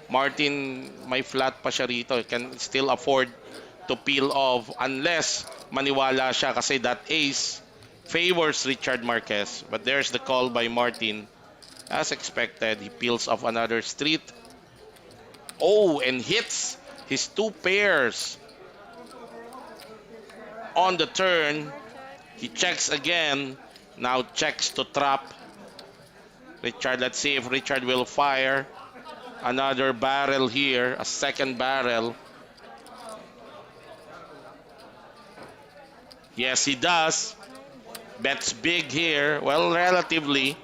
Martin, may flat pa siya rito. He can still afford to peel off unless maniwala siya kasi that ace favors Richard Marquez. But there's the call by Martin. As expected, he peels off another street. Oh, and hits his 2 pairs on the turn. He checks again. Now checks to trap. Richard, let's see if Richard will fire another barrel here, a second barrel. Yes, he does. Bets big here. Well, relatively.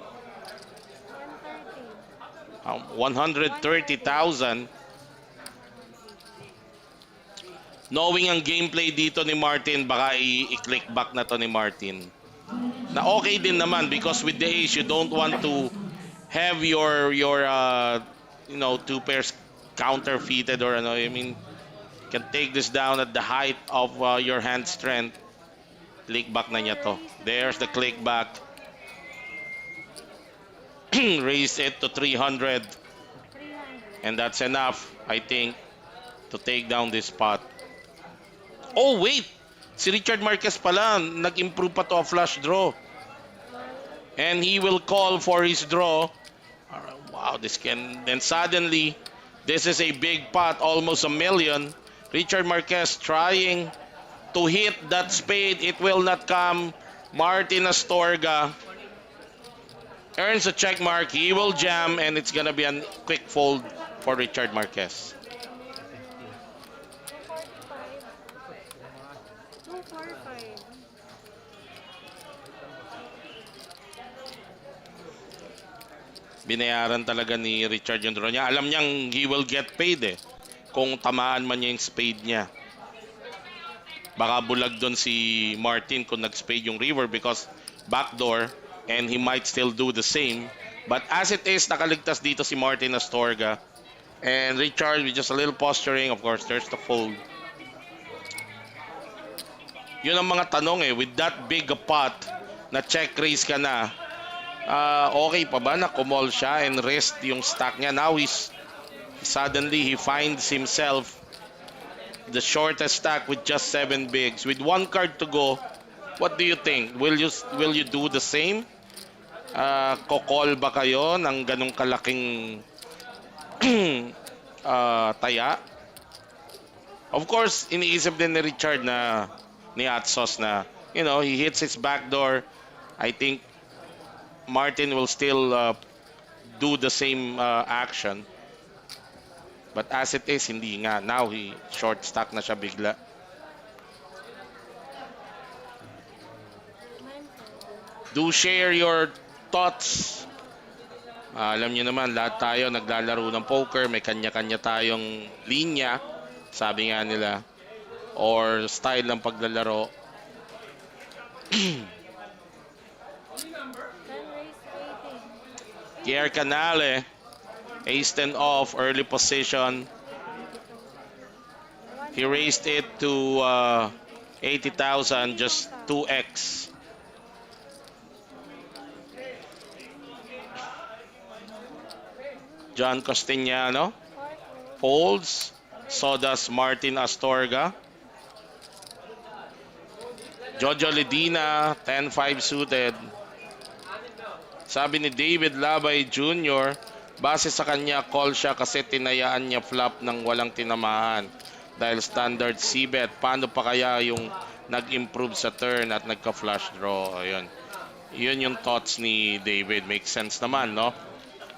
130,000. Knowing ang gameplay dito ni Martin, baka i-click back na to ni Martin. Na okay din naman because with the ace, you don't want to have your 2 pairs counterfeited or I mean, can take this down at the height of your hand strength. Click back na niya to. There's the click back. Raise it to 300. 300. And that's enough, I think, to take down this spot. Oh, wait! Si Richard Marquez pala, nag-improve pa to a flush draw. And he will call for his draw. Wow, then suddenly, this is a big pot, almost $1 million. Richard Marquez trying to hit that spade. It will not come. Martin Astorga earns a check mark. He will jam, and it's gonna be a quick fold for Richard Marquez. 245. Binayaran talaga ni Richard yung draw niya. Alam niyang he will get paid eh. Kung tamaan man niya yung spade niya. Baka bulag doon si Martin kung nag-spade yung river because backdoor and he might still do the same. But as it is, nakaligtas dito si Martin Astorga. And Richard with just a little posturing. Of course, there's the fold. Yun ang mga tanong eh. With that big a pot na check raise ka na, okay pa ba na kumol siya and rest yung stack niya? Now suddenly he finds himself the shortest stack with just 7 bigs. With 1 card to go, what do you think? Will you do the same? Kokol ba kayo ng ganong kalaking taya? Of course, iniisip din ni Richard na ni Atsos na, he hits his backdoor. I think Martin will still do the same action. But as it is, hindi nga. Now, short stack na siya bigla. Do share your thoughts. Alam niyo naman, lahat tayo naglalaro ng poker. May kanya-kanya tayong linya. Sabi nga nila. Or style ng paglalaro. Pierre Canale. Ace-10 off, early position. He raised it to 80,000, just 2x. John Costiniano folds. So does Martin Astorga. Jojo Ledina, 10-5 suited. Sabi ni David Labay Jr., base sa kanya, call siya kasi tinayaan niya flop ng walang tinamaan. Dahil standard C-bet. Paano pa kaya yung nag-improve sa turn at nagka-flush draw? Ayun. Yun yung thoughts ni David. Makes sense naman, no?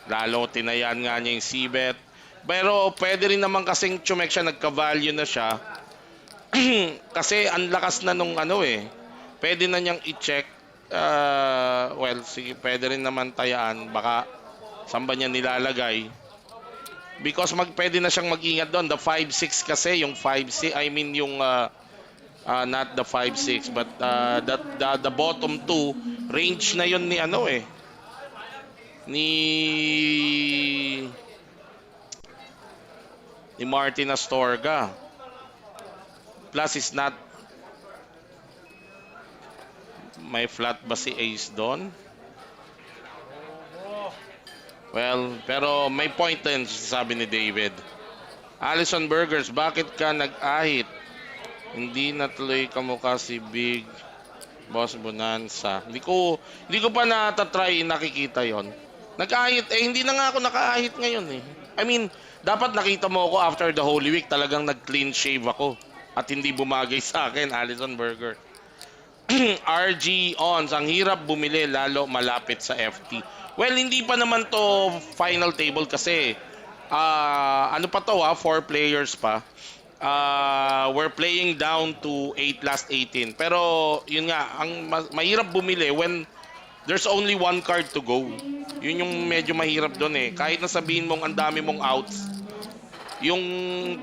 Lalo tinayaan nga niya yung C-bet. Pero pwede rin naman kasing chumek siya, nagka-value na siya. Kasi ang lakas na nung pwede na niyang i-check. Well, sige, pwede rin naman tayaan. Baka saan ba niya nilalagay? Because pwede na siyang mag-ingat doon. The 5-6 kasi, yung 5-6, I mean yung not the 5-6, but the bottom 2, range na yun ni ni Martin Astorga. Plus is not, may flat ba si Ace doon? Well, pero may point din, sabi ni David. Allison Burgers, bakit ka nag-ahit? Hindi natuloy kamukha si Big Boss Bonanza. Hindi ko pa natatry, nakikita yon. Nag-ahit, hindi na nga ako naka-ahit ngayon eh. I mean, dapat nakita mo ako after the Holy Week, talagang nag-clean shave ako. At hindi bumagay sa akin, Allison Burger. RG Ons, ang hirap bumili lalo malapit sa FT. Well, hindi pa naman to final table kasi ano pa to 4 players pa. We're playing down to 8 last 18. Pero yun nga, ang mahirap bumili when there's only 1 card to go. Yun yung medyo mahirap doon eh. Kahit na sabihin mong ang dami mong outs, yung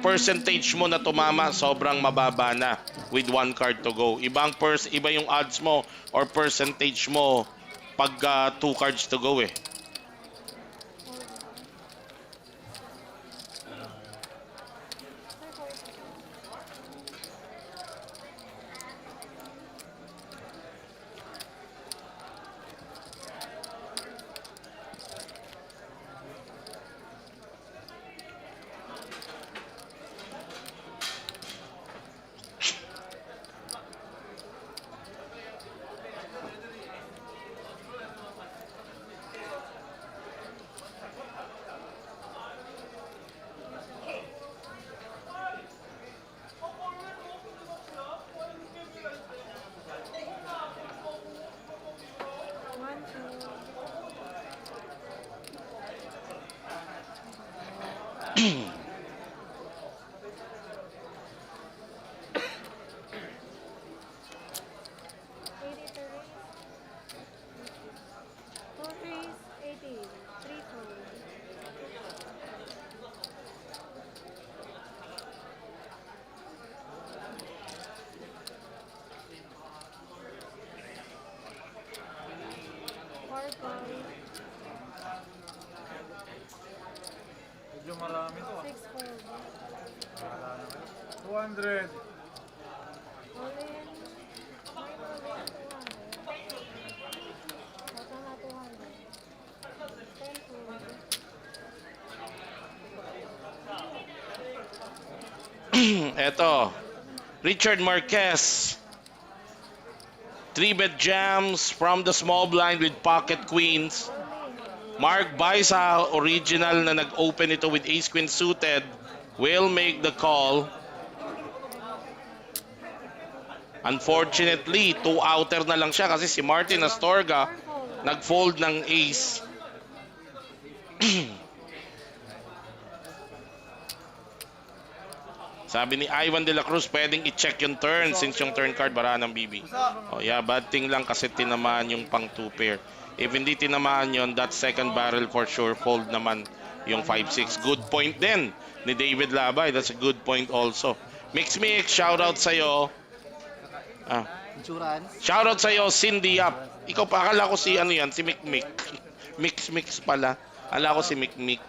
percentage mo na tumama sobrang mababa na with 1 card to go. Iba yung odds mo or percentage mo pag 2 cards to go eh. fold. Medyo marami to. 6 fold. 200. All in. May all in 200. Bota na 200. 10 fold. Eto, Richard Marquez. 3-bet jams from the small blind with pocket queens. Mark Baisa, original na nag-open ito with ace queen suited, will make the call. Unfortunately, 2 outer na lang siya kasi si Martin Astorga nag-fold ng ace. Sabi ni Ivan de la Cruz, pwedeng i-check yung turn since yung turn card bara ng BB. Oh yeah, bad thing lang kasi tinamaan yung pang 2 pair. If hindi tinamaan yon, that second barrel for sure fold naman yung 5-6. Good point din ni David Labay. That's a good point also. Mix, shoutout sa'yo. Insurance. Shoutout sa'yo, Cindy Up. Ikaw pa, akala ko si ano yan, si Mick. Mix pala. Akala ko si Mick.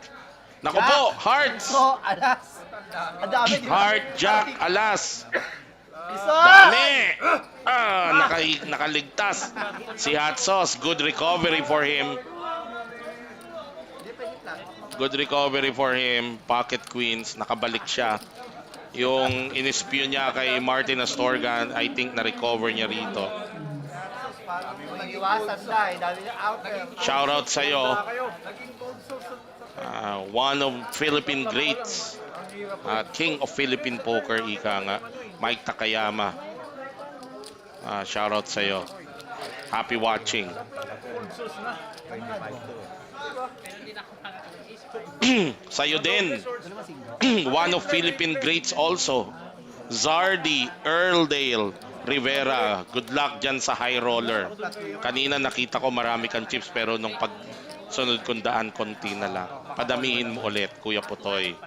Naku po, hearts! So, alas. Ang dami. Heart, Jack, alas. Isa! Dami! Nakaligtas. Si Hot Sauce, good recovery for him. Good recovery for him. Pocket queens, nakabalik siya. Yung inispyo niya kay Martin Astorga, I think na-recover niya rito. Mag-iwasan na eh. Dami niya out there. Shoutout sa'yo. One of Philippine greats. King of Philippine Poker, ika nga. Mike Takayama. Shoutout sa'yo. Happy watching. Sa'yo din. One of Philippine greats also. Zardy, Earldale, Rivera. Good luck dyan sa high roller. Kanina nakita ko marami kang chips pero nung pagsunod kong daan, konti na lang. Padamihin mo ulit, Kuya Putoy.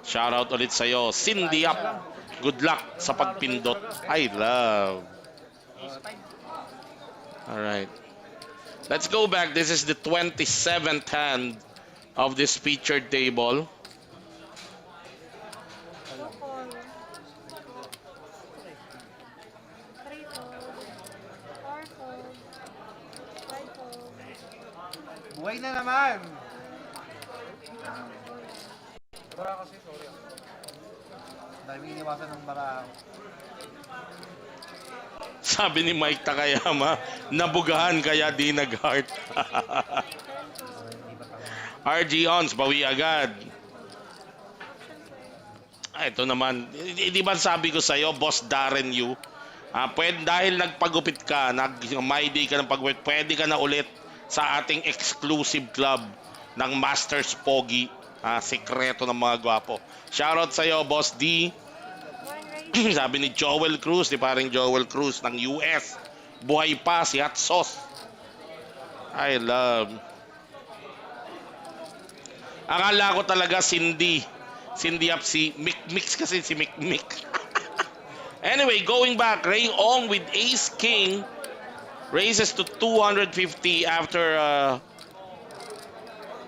Shoutout ulit sa'yo. Cindy Up. Good luck sa pagpindot. I love. Alright. Let's go back. This is the 27th hand of this featured table. 2 fold. 3 fold. 4 fold. 5 fold. Buhay na naman. Bara kasi, sorry. Dami iniwasan ng bara. Sabi ni Mike Takayama, nabugahan kaya di nag-heart. RG Ons, bawi agad. Ito naman, di ba sabi ko sa'yo, Boss Darren Yu, dahil nagpagupit ka, may day ka ng pagupit, pwede ka na ulit sa ating exclusive club ng Masters Pogi. Sekreto ng mga gwapo. Shoutout sa'yo, Boss D. Sabi ni Joel Cruz, di paring Joel Cruz ng US. Buhay pa si Hot Sauce. I love. Akala ko talaga Cindy Up si Mix kasi si Mick. Anyway, going back, Ray Ong with Ace King raises to 250 after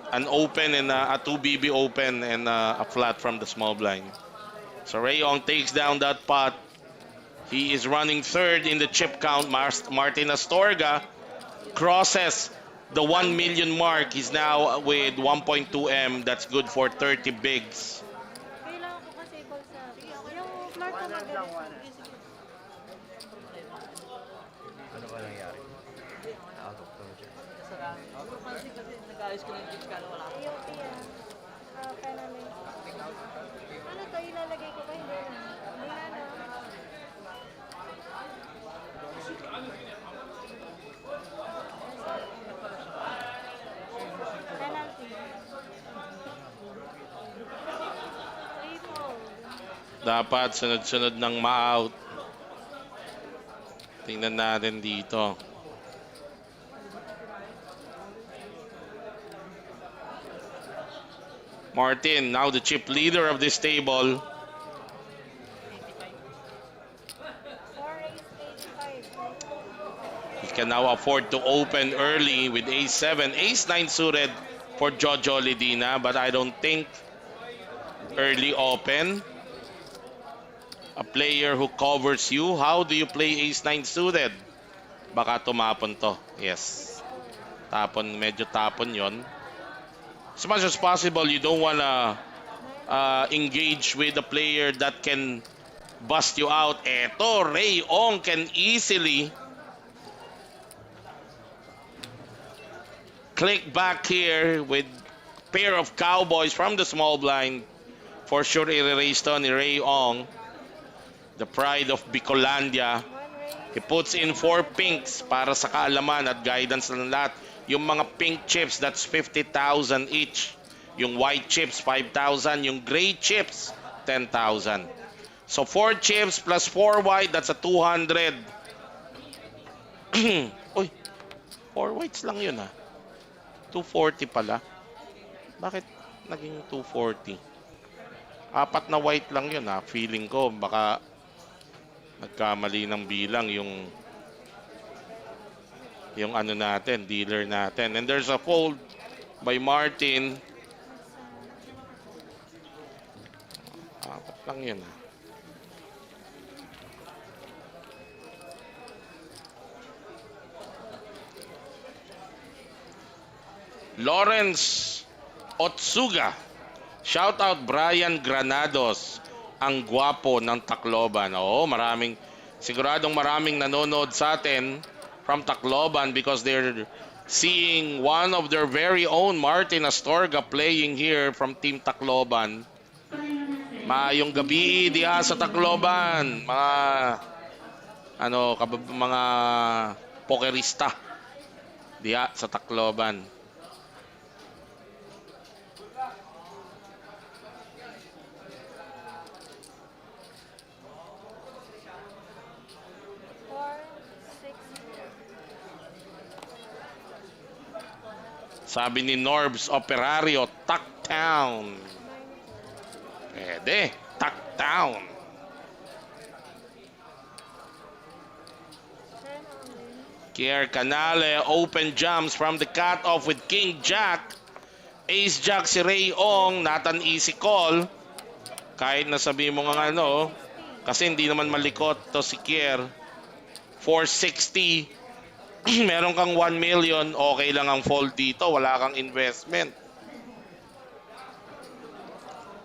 an open and a 2BB open and a flat from the small blind. So Ray Ong takes down that pot. He is running third in the chip count. Martin Astorga crosses the 1 million mark. He's now with 1.2 M. That's good for 30 bigs. Kailangan ko kasi ball sa... Yung floor ko magaling. Ano ba nangyari? Out of torture. Yung penalty. Ano to? Ilalagay ko ba? Hindi na. Hindi na, no? Penalty. 3 fold. Dapat sunod-sunod ng ma-out. Tingnan natin dito. Martin, now the chip leader of this table. can now afford to open early with ace-7, ace-9 suited for Jojo Lidina, but I don't think early open. A player who covers you, how do you play ace-9 suited? Baka tumapon to. Yes. Tapon, medyo tapon yon. As much as possible, you don't wanna engage with a player that can bust you out. Eto, Ray Ong can easily click back here with pair of cowboys from the small blind. For sure, i-raise to ni Ray Ong. The pride of Bicolandia. He puts in 4 pinks para sa kaalaman at guidance ng lahat. Yung mga pink chips, that's 50,000 each. Yung white chips, 5,000. Yung gray chips, 10,000. So 4 chips plus 4 white, that's a 200. Uy, 4 whites lang yun ha. 240 pala. Bakit naging 240? 4 na white lang yun ha. Feeling ko baka nagkamali ng bilang yung ano natin, dealer natin. And there's a fold by Martin. 4 lang yun ha. Lawrence Otsuga. Shout out Brian Granados. Ang gwapo ng Tacloban. Oo, siguradong maraming nanonood sa atin from Tacloban because they're seeing one of their very own Martin Atorga playing here from Team Tacloban. Maayong gabi diha sa Tacloban. Mga pokerista diha sa Tacloban. Sabi ni Norbs Operario, Tucktown. Pwede, Tucktown. Kier Canale, open jumps from the cut-off with King Jack. Ace Jack si Ray Ong, not an easy call. Kahit nasabi mo nga kasi hindi naman malikot to si Kier. 460. Meron kang 1 million, okay lang ang fold dito, wala kang investment.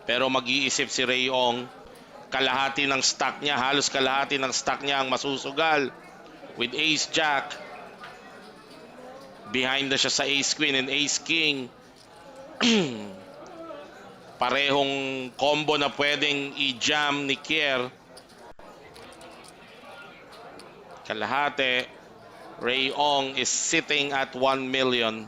Pero mag-iisip si Ray Ong, kalahati ng stock niya, halos kalahati ng stock niya ang masusugal. With Ace Jack, behind na siya sa Ace Queen and Ace King. Parehong combo na pwedeng i-jam ni Kier. Kalahati. Ray Ong is sitting at 1 million.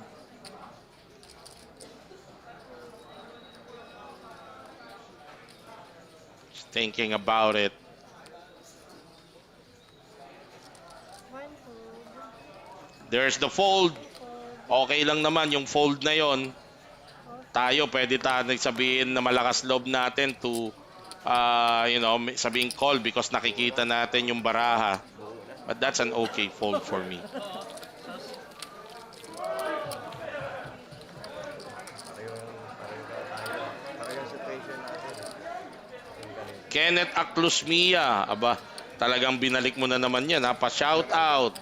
Just thinking about it. There's the fold. Okay lang naman yung fold na yon. Tayo pwede sabihin na malakas loob natin to sabihin call because nakikita natin yung baraha. But that's an okay fold for me. Kenneth Aclusmia. Aba, talagang binalik mo na naman yan. Pa-shout out.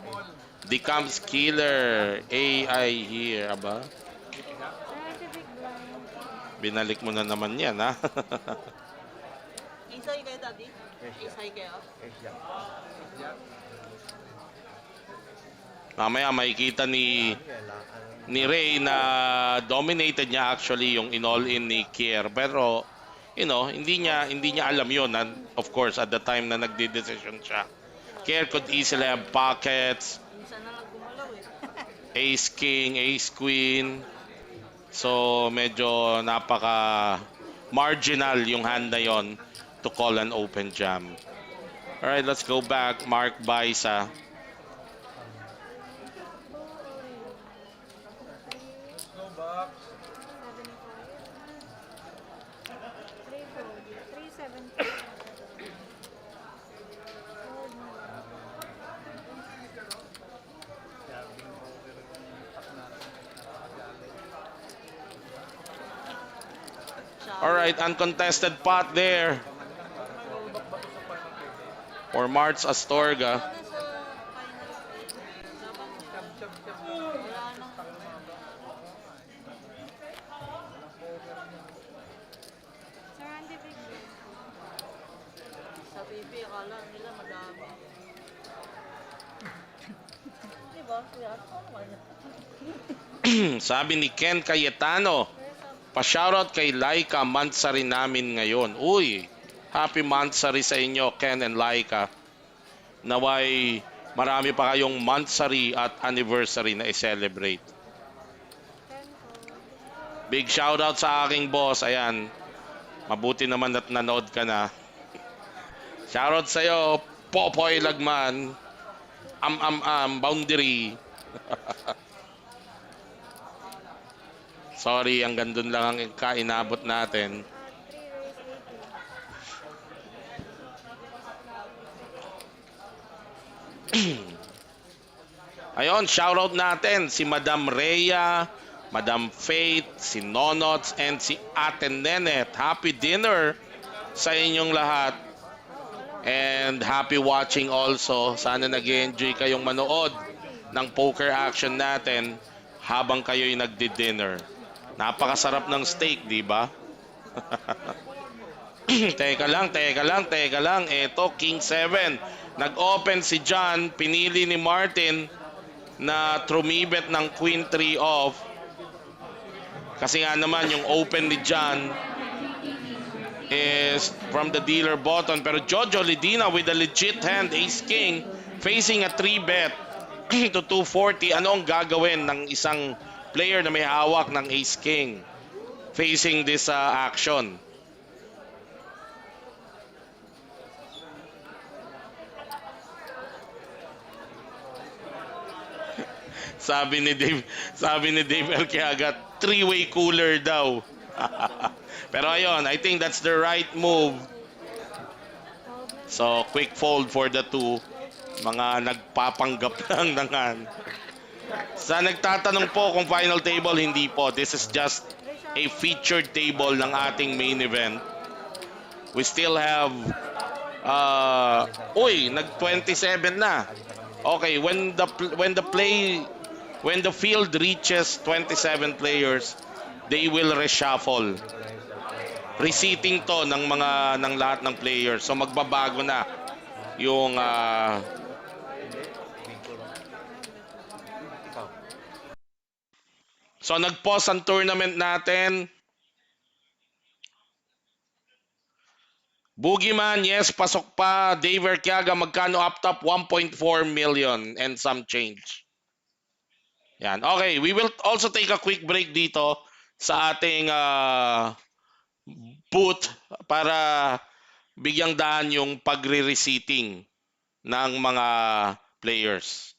Becomes killer. AI here. Aba. Binalik mo na naman yan, ha? Isay kayo, Daddy? Isay kayo? Mamaya makikita ni Ray na dominated niya actually yung in-all-in ni Kier. Pero, hindi niya alam yun. And of course, at the time na nagde-decision siya. Kier could easily have pockets. Minsan na lang gumalaw Ace King, Ace Queen. So, medyo napaka-marginal yung hand na yon to call an open jam. Alright, let's go back. Mark Baisa. Alright, uncontested pot there for Marts Astorga. Wala na sa final eight. Laban nila. Wala na. Sir Randy Big Ben. Sa PB, akala nila madami. Diba? Kuya, ano naman? Sabi ni Ken Cayetano, pa-shoutout kay Laika Mansari namin ngayon. Uy, happy Mansari sa inyo, Ken and Laika. Naway marami pa kayong Mansari at anniversary na i-celebrate. Big shoutout sa aking boss. Ayan, mabuti naman at nanood ka na. Shoutout sa'yo, Popoy Lagman. Boundary. Sorry, hanggang dun lang ang kainabot natin. 3 race 80. Ayun, shoutout natin si Madam Rhea, Madam Faith, si Nonots, and si Ate Nenet. Happy dinner sa inyong lahat. And happy watching also. Sana nag-enjoy kayong manood ng poker action natin habang kayo'y nagdi-dinner. Napakasarap ng steak, di ba? Teka lang. Ito, King 7. Nag-open si John. Pinili ni Martin na trumibet ng Queen 3 off. Kasi nga naman, yung open ni John is from the dealer button. Pero Jojo Lidina with a legit hand, Ace King, facing a 3-bet to 240. Ano ang gagawin ng isang player na may hawak ng Ace King facing this action? Sabi ni Dave Elquiaga, 3-way cooler daw. Pero ayun, I think that's the right move. So, quick fold for the two. Mga nagpapanggap lang ng hand. Sa nagtatanong po kung final table, hindi po. This is just a featured table ng ating main event. We still have nag-27 na. Okay, when the field reaches 27 players, they will reshuffle. Reseating to ng lahat ng players. So magbabago na yung So nag-pause ang tournament natin. Boogeyman, yes, pasok pa. Dave Erquiaga, magkano up top? 1.4 million and some change. Yan. Okay, we will also take a quick break dito sa ating booth para bigyang daan yung pagre-reseating ng mga players.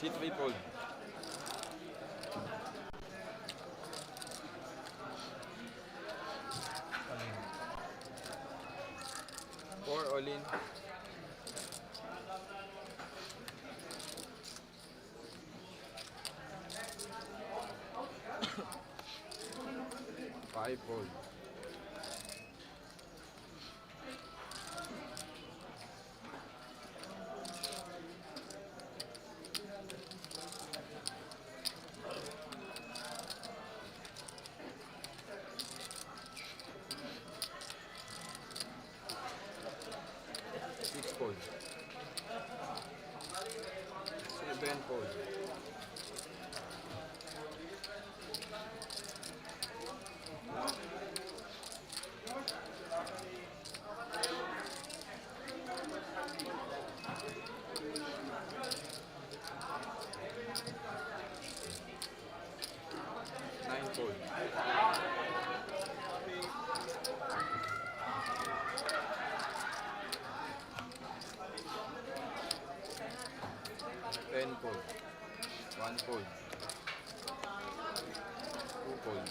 C3 fold. 4 all in. 5 fold. 6 fold. 7 fold. 9 fold. 10 fold. 1 fold. 2 fold.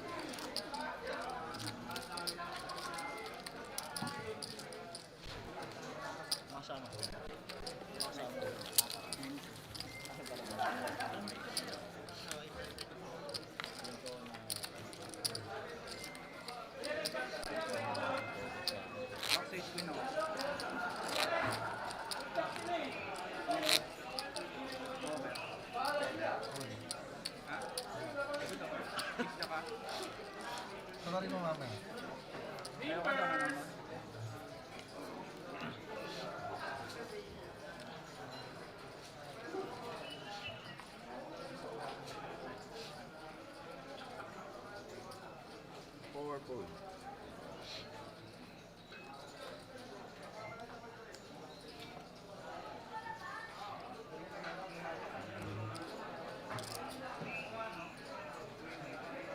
4 fold.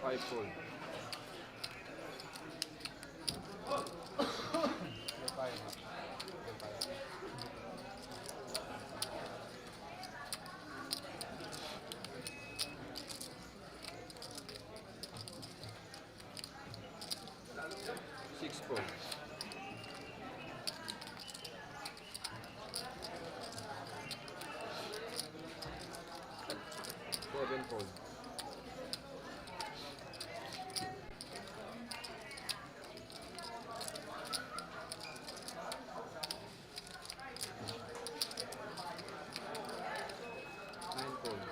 5 fold. 6 fold. 7 fold. 9 fold.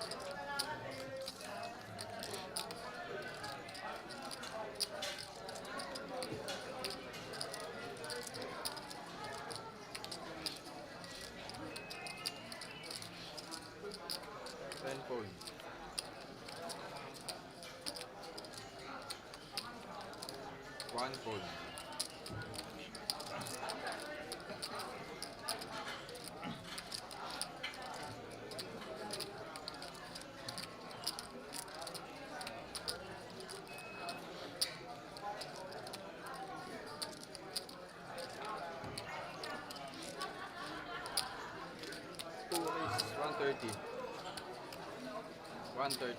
10 fold. 1 fold. 2 is 130. 130.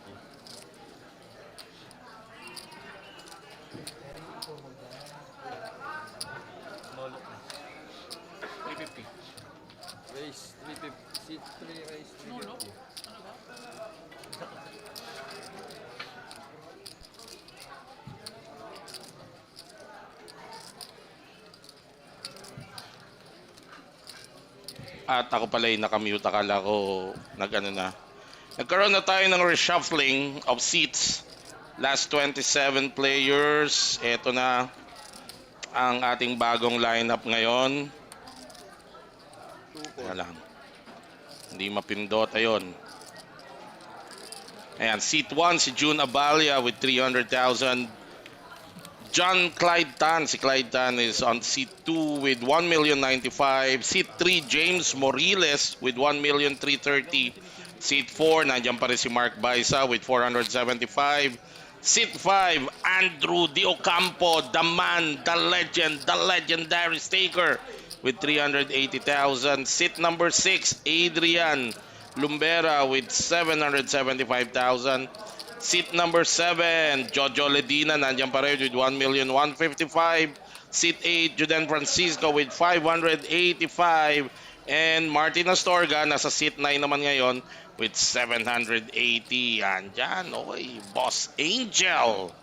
Raise 350. Seat 3 raise 350. At ako pala yung nakamute. Akala ko nag-ano na. Nagkaroon na tayo ng reshuffling of seats. Last 27 players. Ito na ang ating bagong lineup ngayon. 2 Teka fold. lang. Hindi mapindot. Ayun. Ayan. Seat 1 si June Abalia with 300,000. John Clyde Tan. Si Clyde Tan is on seat 2 with 1,095,000. Seat 3, James Moriles with 1,330,000. Seat 4, nandiyan pa rin si Mark Baisa with 475,000. Seat 5, Andrew Di Ocampo, the man, the legend, the legendary staker with 380,000. Seat number 6, Adrian Lumbera with 775,000. Seat number 7, Jojo Ledina, nandiyan pa rin with 1,155,000. Seat 8, Juden Francisco with 585. And Martin Astorga, nasa seat 9 naman ngayon with 780. Yan, dyan, okay. Boss Angel.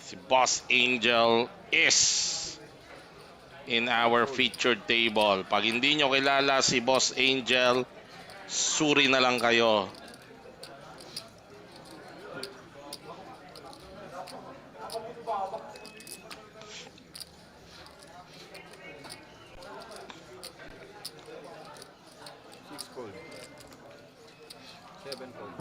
Si Boss Angel is in our featured table. Pag hindi nyo kilala si Boss Angel, suri na lang kayo. Six fold. Seven fold.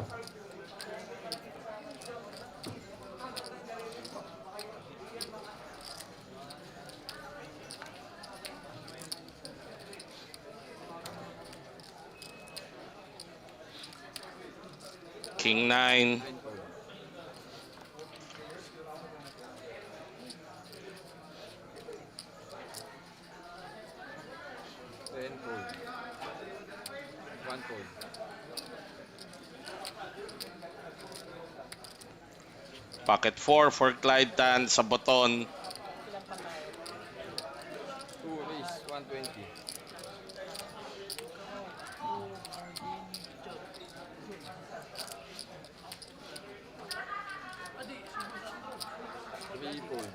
King 9. Nine fold. Ten fold. One fold. Pocket 4 for Clyde Tan sa boton. Two raise 120. Three fold.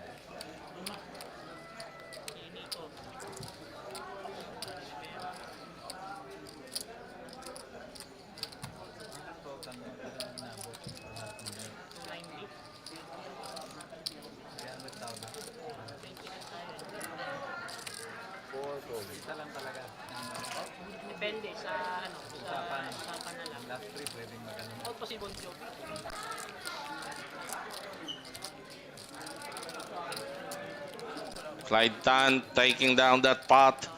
Four fold. Isa lang talaga. Depende sa ano, sa usapan na lang. Last three, pwedeng magano. All possible joke. Clyde Tan taking down that pot.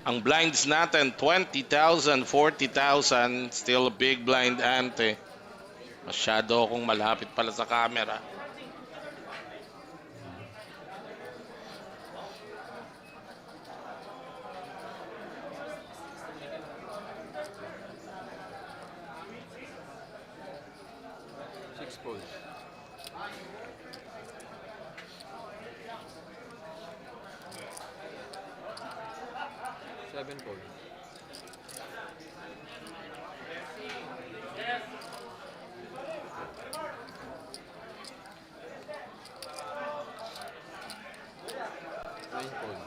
Ang blinds natin, 20,000, 40,000. Still a big blind ante. Masyado akong malapit pala sa camera. Six fold. Seven fold. Nine fold.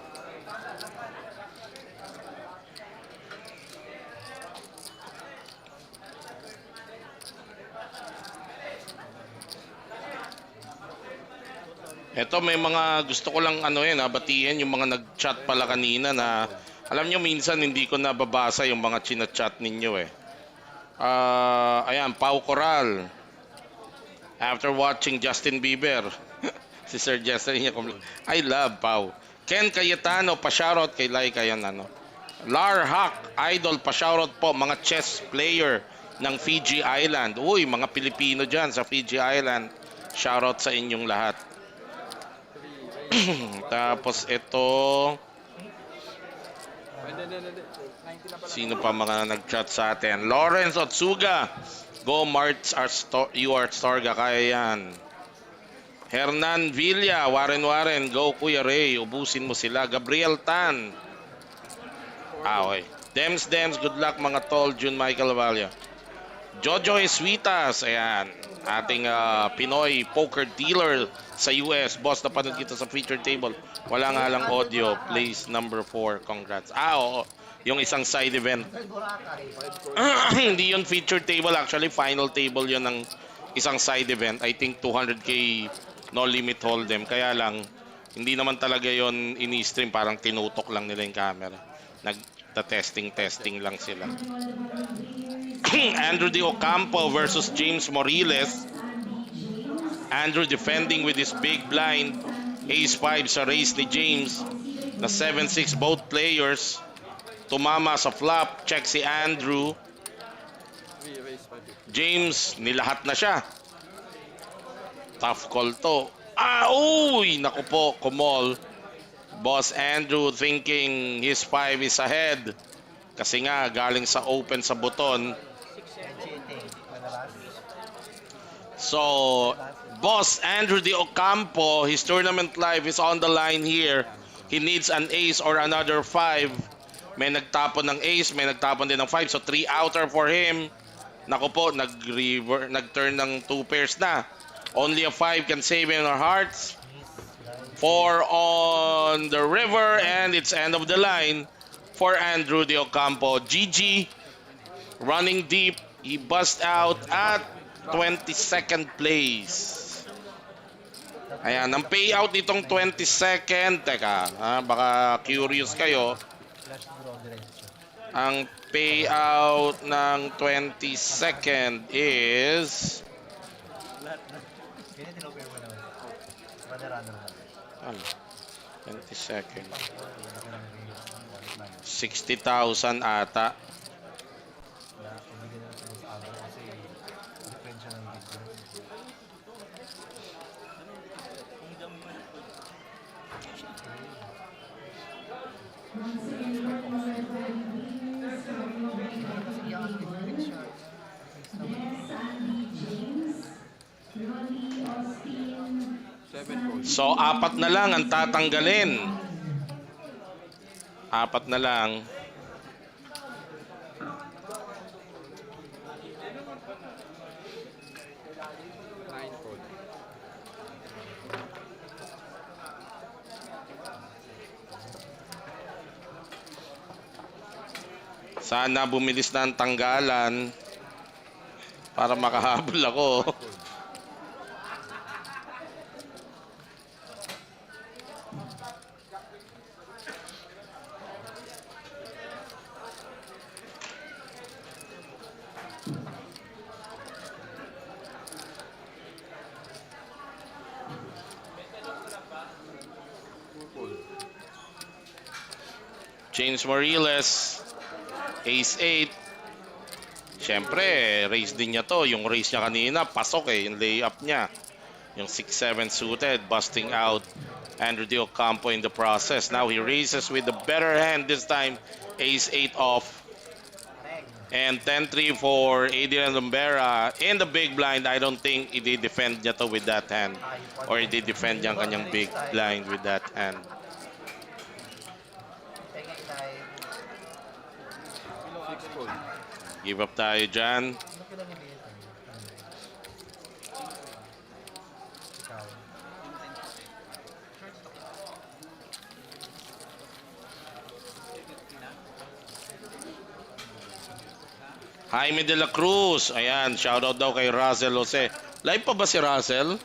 Ito may mga gusto ko lang batiin yung mga nag-chat pala kanina na alam nyo minsan hindi ko nababasa yung mga chinachat ninyo eh. Ayan, Pau Coral. After watching Justin Bieber. Si Sir Justin niya I love Pau. Ken Cayetano, pa-shoutout kay Laika yan ano. Lar Hawk, idol, pa-shoutout po mga chess player ng Fiji Island. Uy, mga Pilipino dyan sa Fiji Island. Shoutout sa inyong lahat. Tapos ito, sino pa mga nag-chat sa atin? Lawrence Otsuga. Go Marts you are Atorga, kaya yan. Hernan Villa, Waren. Go Kuya Ray, ubusin mo sila. Gabriel Tan. Okay. Dems, good luck mga tol. June Michael Valle. Jojo Eswitas, ayan. Ating Pinoy poker dealer sa US. Boss, napanood kita sa featured table. Wala nga lang audio. Place number 4. Congrats. Oo. Yung isang side event. Hindi yun featured table. Actually, final table yun ng isang side event. I think 200k no limit hold'em. Kaya lang, hindi naman talaga yun ini-stream. Parang tinutok lang nila yung camera. Nagta-testing lang sila. Andrew De Ocampo versus James Moriles. Andrew defending with his big blind. Ace-5 sa race ni James na 7-6 both players. Tumama sa flop, check si Andrew. Raise 550. James, nilahat na siya. Tough call to. Uy! Naku po, kumol. Boss Andrew thinking his 5 is ahead. Kasi nga, galing sa open sa buton. Cheating. Malabas. So, Boss Andrew De Ocampo, his tournament life is on the line here. He needs an ace or another 5. May nagtapon ng ace, may nagtapon din ng 5. So, 3 outer for him. Naku po, nag-turn ng 2 pairs na. Only a 5 can save in our hearts. 4 on the river and it's end of the line for Andrew De Ocampo. GG, running deep. He bust out at 22nd place. Ayan, ang payout nitong 22nd. Teka, baka curious kayo. Flash draw diretso. Ang payout ng 22nd is... Ganyan tinoper mo naman. Runner-runner na. Ano? 22nd. 60,000 ata. Wala, ibigay na lang sa amin kasi differential ng video. Once again, for more findings from Yes, Andy James, Ronnie Austin, 7 calls. So, 4 na lang ang tatanggalin. 4 na lang. Nine calls. Sana bumilis na ang tanggalan para makahabol ako. James Moriles, Ace 8. Siyempre, race din niya to. Yung race niya kanina, pasok yung layup niya. Yung 6-7 suited, busting out Andrew De Ocampo in the process. Now he races with the better hand this time. Ace 8 off. And 10-3 for Adrian Lumbera. In the big blind, I don't think i-defend niya to with that hand. Or i-defend niya ang kanyang big blind with that hand. Peggy time. 6 calls. Give up tayo dyan. Ano pinamili ito? Ikaw. Jaime de la Cruz. Ayan, shoutout daw kay Russell Jose. Live pa ba si Russell?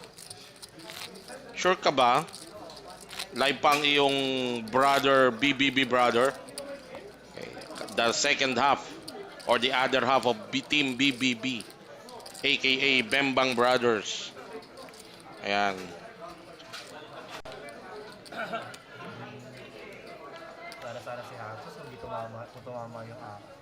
Sure ka ba? Live pa ang iyong brother, BBB brother? Okay. The second half or the other half of Team BBB, aka Bembang Brothers. Ayan. Sana si Hatos hindi tumama, kung tumama yung ako.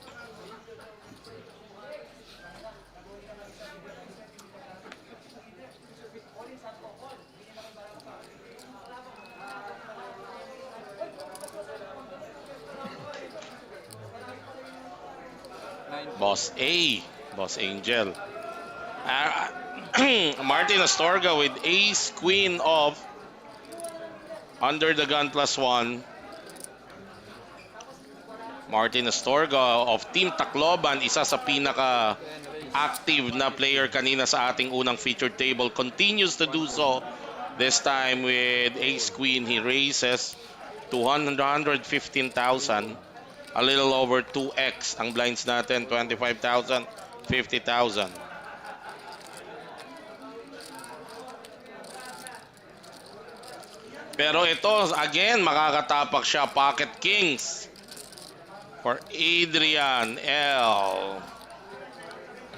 Boss A, Boss Angel. Martin Astorga with ace queen of under the gun +1. Martin Astorga of Team Tacloban, isa sa pinaka active na player kanina sa ating unang featured table, continues to do so. This time with ace queen, he raises to 115,000. A little over 2x ang blinds natin, 25,000, 50,000. Pero ito, again, makakatapak siya. Pocket Kings for Adrian L.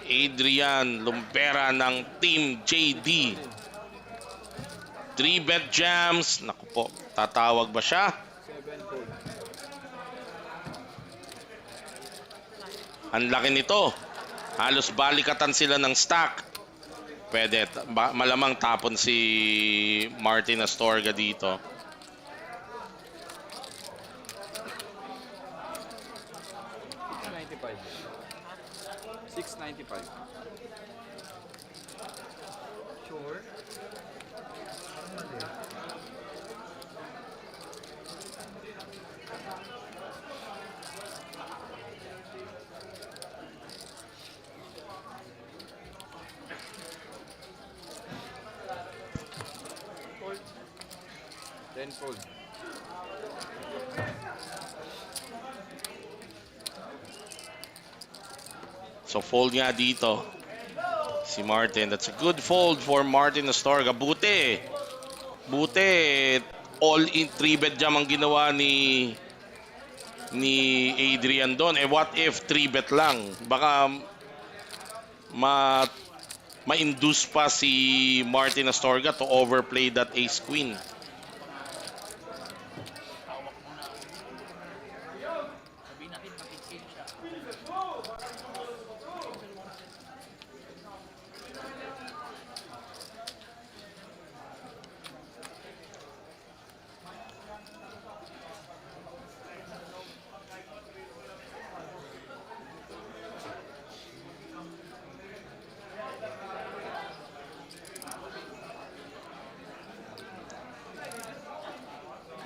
Adrian Lumbera ng Team JD. 3-bet jams. Naku po, tatawag ba siya? 7 fold. Ang laki nito. Halos balikatan sila ng stack. Pwede. Malamang tapon si Martin Astorga dito. 695. Sure. Parang mali. Fold. 10 fold. So fold nga dito si Martin. That's a good fold for Martin Astorga. Buti. All-in 3-bet jam ang ginawa ni Adrian doon. What if 3-bet lang? Baka ma-induce pa si Martin Astorga to overplay that ace queen. Sabihin natin, makikip siya.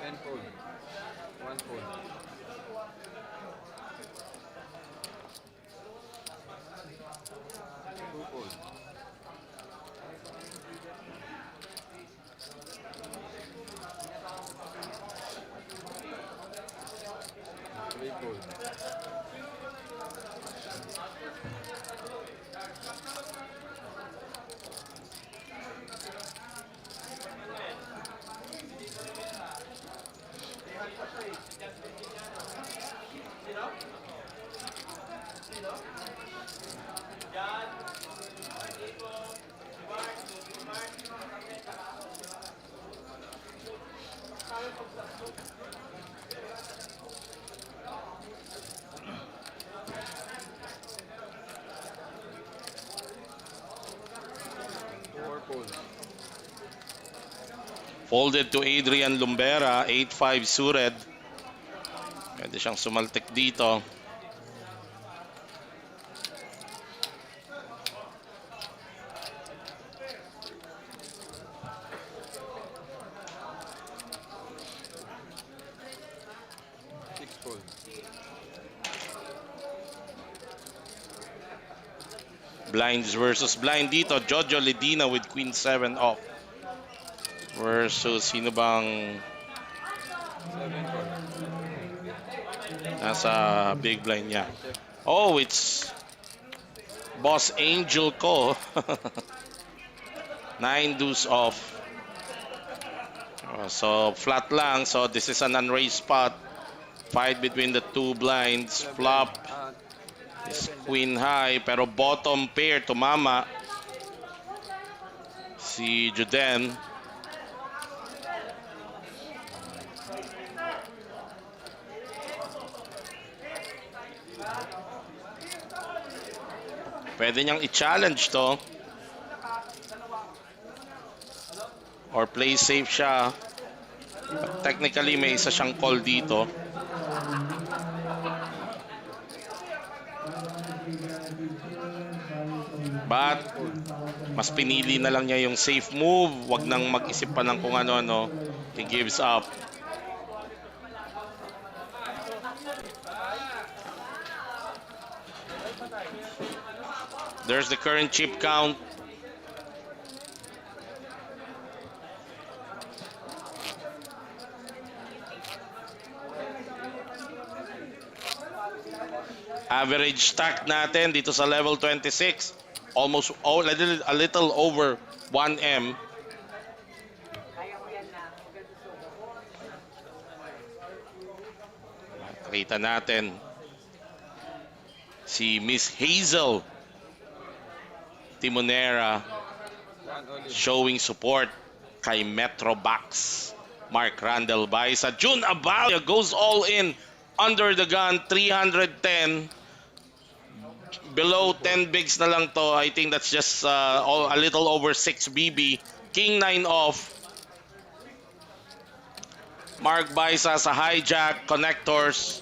10 fold. 1 fold. 2 fold. 3 fold. 4 fold. Folded to Adrian Lumbera, 8-5 suited. Pwede siyang sumaltik dito. Six fold. Blinds versus blind dito. Jojo Ledina with Queen 7 off. Versus sino bang 7 fold. nasa big blind niya? Oh, it's Boss Angel ko. 9 deuce off. So flat lang. So this is an unraised spot. Fight between the two blinds. Flop is queen high. Pero bottom pair tumama si Juden. Pwede niyang i-challenge to. Or play safe siya. But technically, may isa siyang call dito. But, mas pinili na lang niya yung safe move. Wag nang mag-isip pa ng kung ano-ano. He gives up. There's the current chip count. Average stack natin dito sa level 26. Almost a little over 1M. Kita natin si Miss Hazel Timonera One only. showing support. kay Metrobox. Mark Randall Baisa. June Abalia goes all in under the gun, 310. Below 10 bigs na lang to. I think that's just a little over 6 BB. King 9 off. Mark Baisa sa hijack, connectors.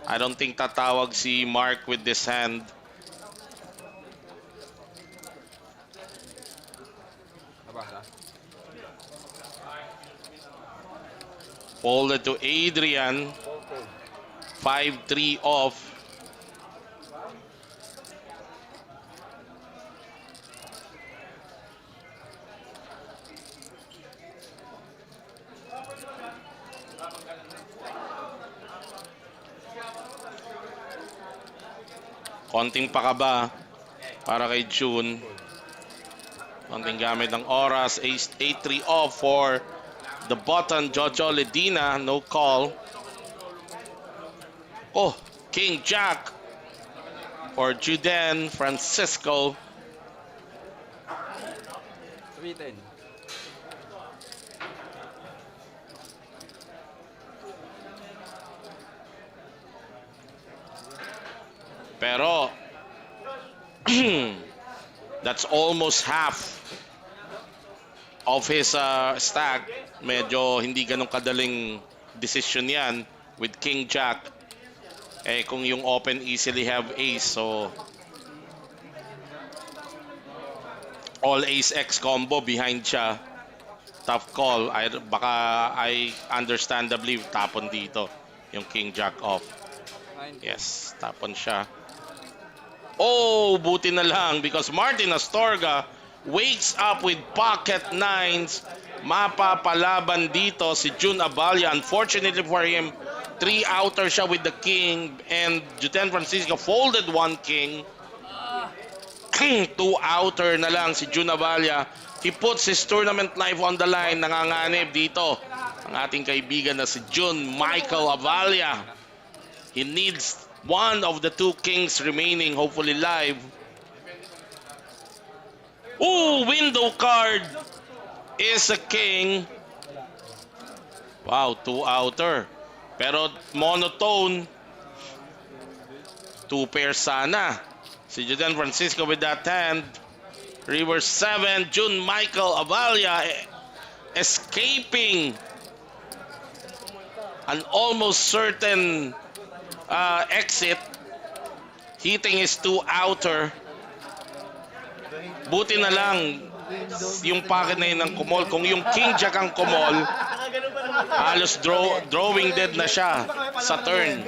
I don't think tatawag si Mark with this hand. Nabasa. Folded to Adrian. 5-3 off. Konting pakaba para kay June. Konting gamit ng oras. 8-3 off for the button. Jojo Ledina. No call. Oh, King Jack for Juden Francisco. 310. Pero that's almost half of his stack. Medyo hindi ganun kadaling decision yan with King Jack. Eh kung yung open easily have ace, so all ace X combo behind siya. Tough call. Baka I understandably tapon dito yung King Jack off. 9. Yes, tapon siya. Oh, buti na lang because Martin Astorga wakes up with pocket nines. Mapapalaban dito si June Abalia. Unfortunately for him, 3 outer siya with the king and Juden Francisco folded 1 king. 2 outer na lang si June Abalia. He puts his tournament life on the line. Nanganganib dito ang ating kaibigan na si June Michael Abalia. He needs one of the 2 kings remaining, hopefully live. Ooh, window card is a king. Wow, 2 outer. Pero monotone. 2 pairs sana. Si Juden Francisco with that hand. River 7, June Michael Abalia escaping an almost certain exit, hitting his 2 outer. Buti na lang yung pocket na yun ng kumol. Kung yung King Jack ang kumol, halos drawing dead na siya sa turn.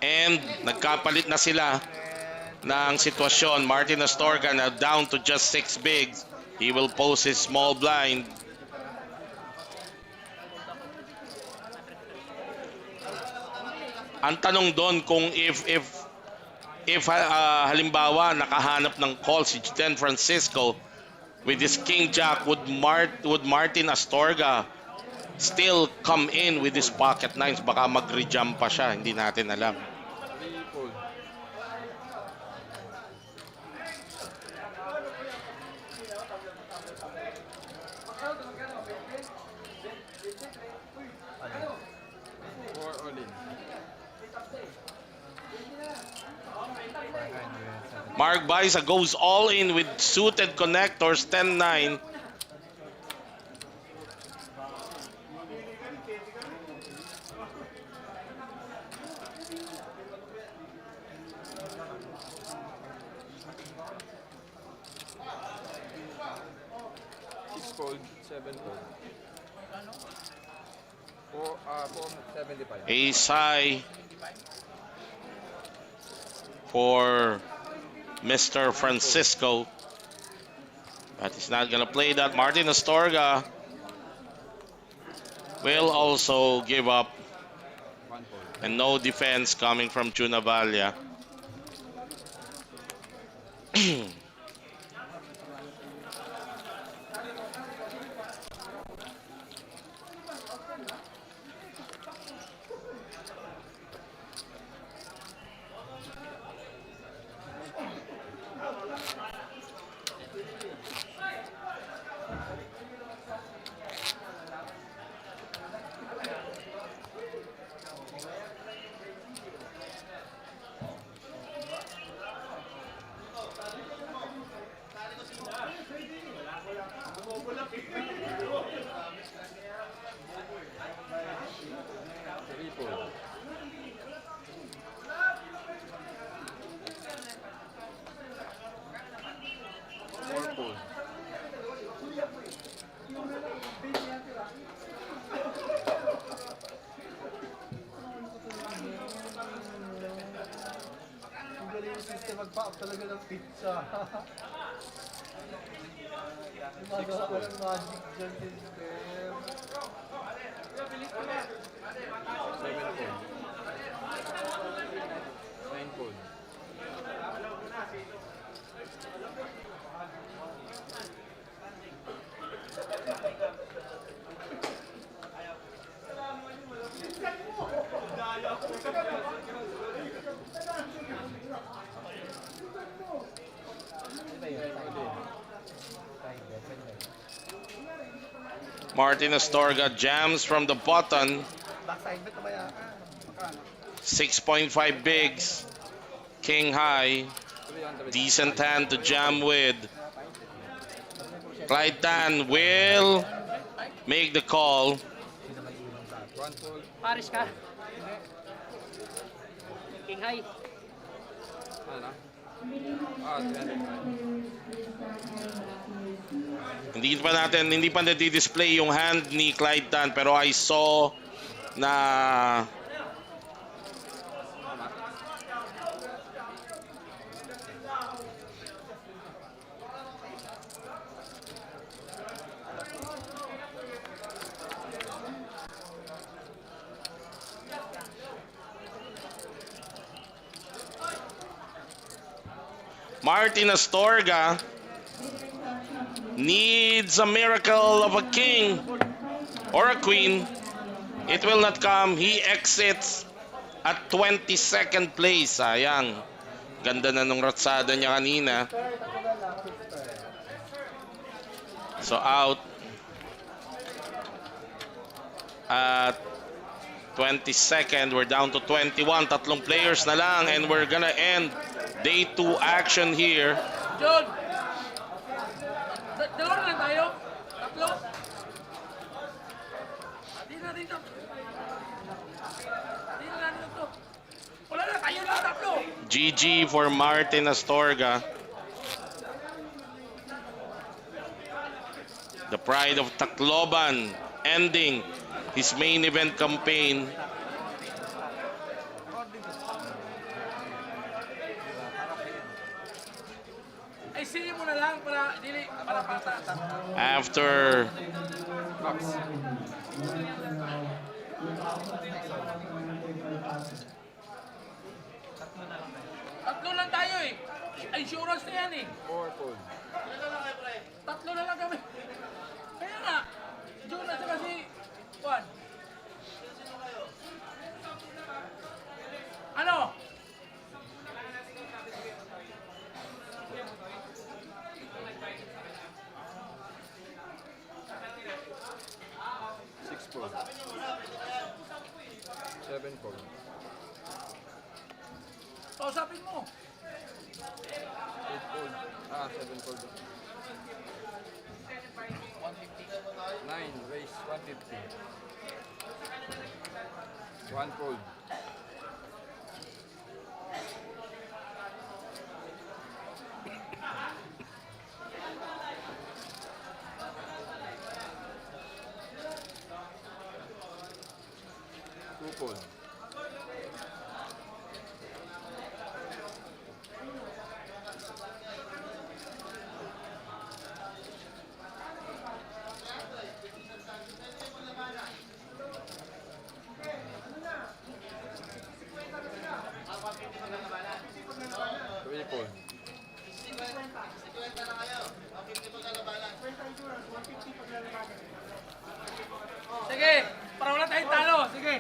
And nagkapalit na sila ng sitwasyon. Martin Astorga now down to just 6 bigs. He will post his small blind. Ang tanong doon kung if halimbawa nakahanap ng call si Juden Francisco with his King Jack, would Martin Astorga still come in with his pocket nines? Baka mag-rejump pa siya, hindi natin alam. 3 fold. All in. Mark Baisa goes all in with suited connectors, 10-9. Fold, 7 fold. 475. Ace high for Mr. Francisco. But he's not gonna play that. Martin Astorga will also give up. 1 fold. And no defense coming from Junavalia. Three fold. Four fold. Ang galing yung system, mag-pa-up talaga ng pizza. Gumagawa ko ng magic dyan system. Seven fold. Nine fold. Martin Astorga jams from the button. Backside bet namaya. 6.5 bigs. King high. 300. Decent hand to jam with. Clyde Tan will make the call. One fold. Paris ka. King high. Ano na? 300. Hindi pa nadi-display yung hand ni Clyde Tan, pero I saw na Martin Astorga needs a miracle of a king or a queen. It will not come. He exits at 22nd place. Sayang. Ganda na nung ratsada niya kanina. So out at 22nd. We're down to 21. Tatlong players na lang and we're gonna end day 2 action here. John! Dalawa na lang tayo? Tatlo? Di na dito. Di na natin ito. Wala na, tayo na tatlo. GG for Martin Astorga. The pride of Tacloban ending his main event campaign. Ay, sige mo na lang para dili, para pata. After Tatlo lang tayo eh. Insurance na yan eh. Four fold. Tatlo na lang kami. Kaya nga, John at saka si Juan. Ano? Six fold. Seven fold. Kausapin mo. Eight fold. Seven fold. 9, raise 150. One fold. Two fold. Three fold. Sige, para wala tayong talo. Sige.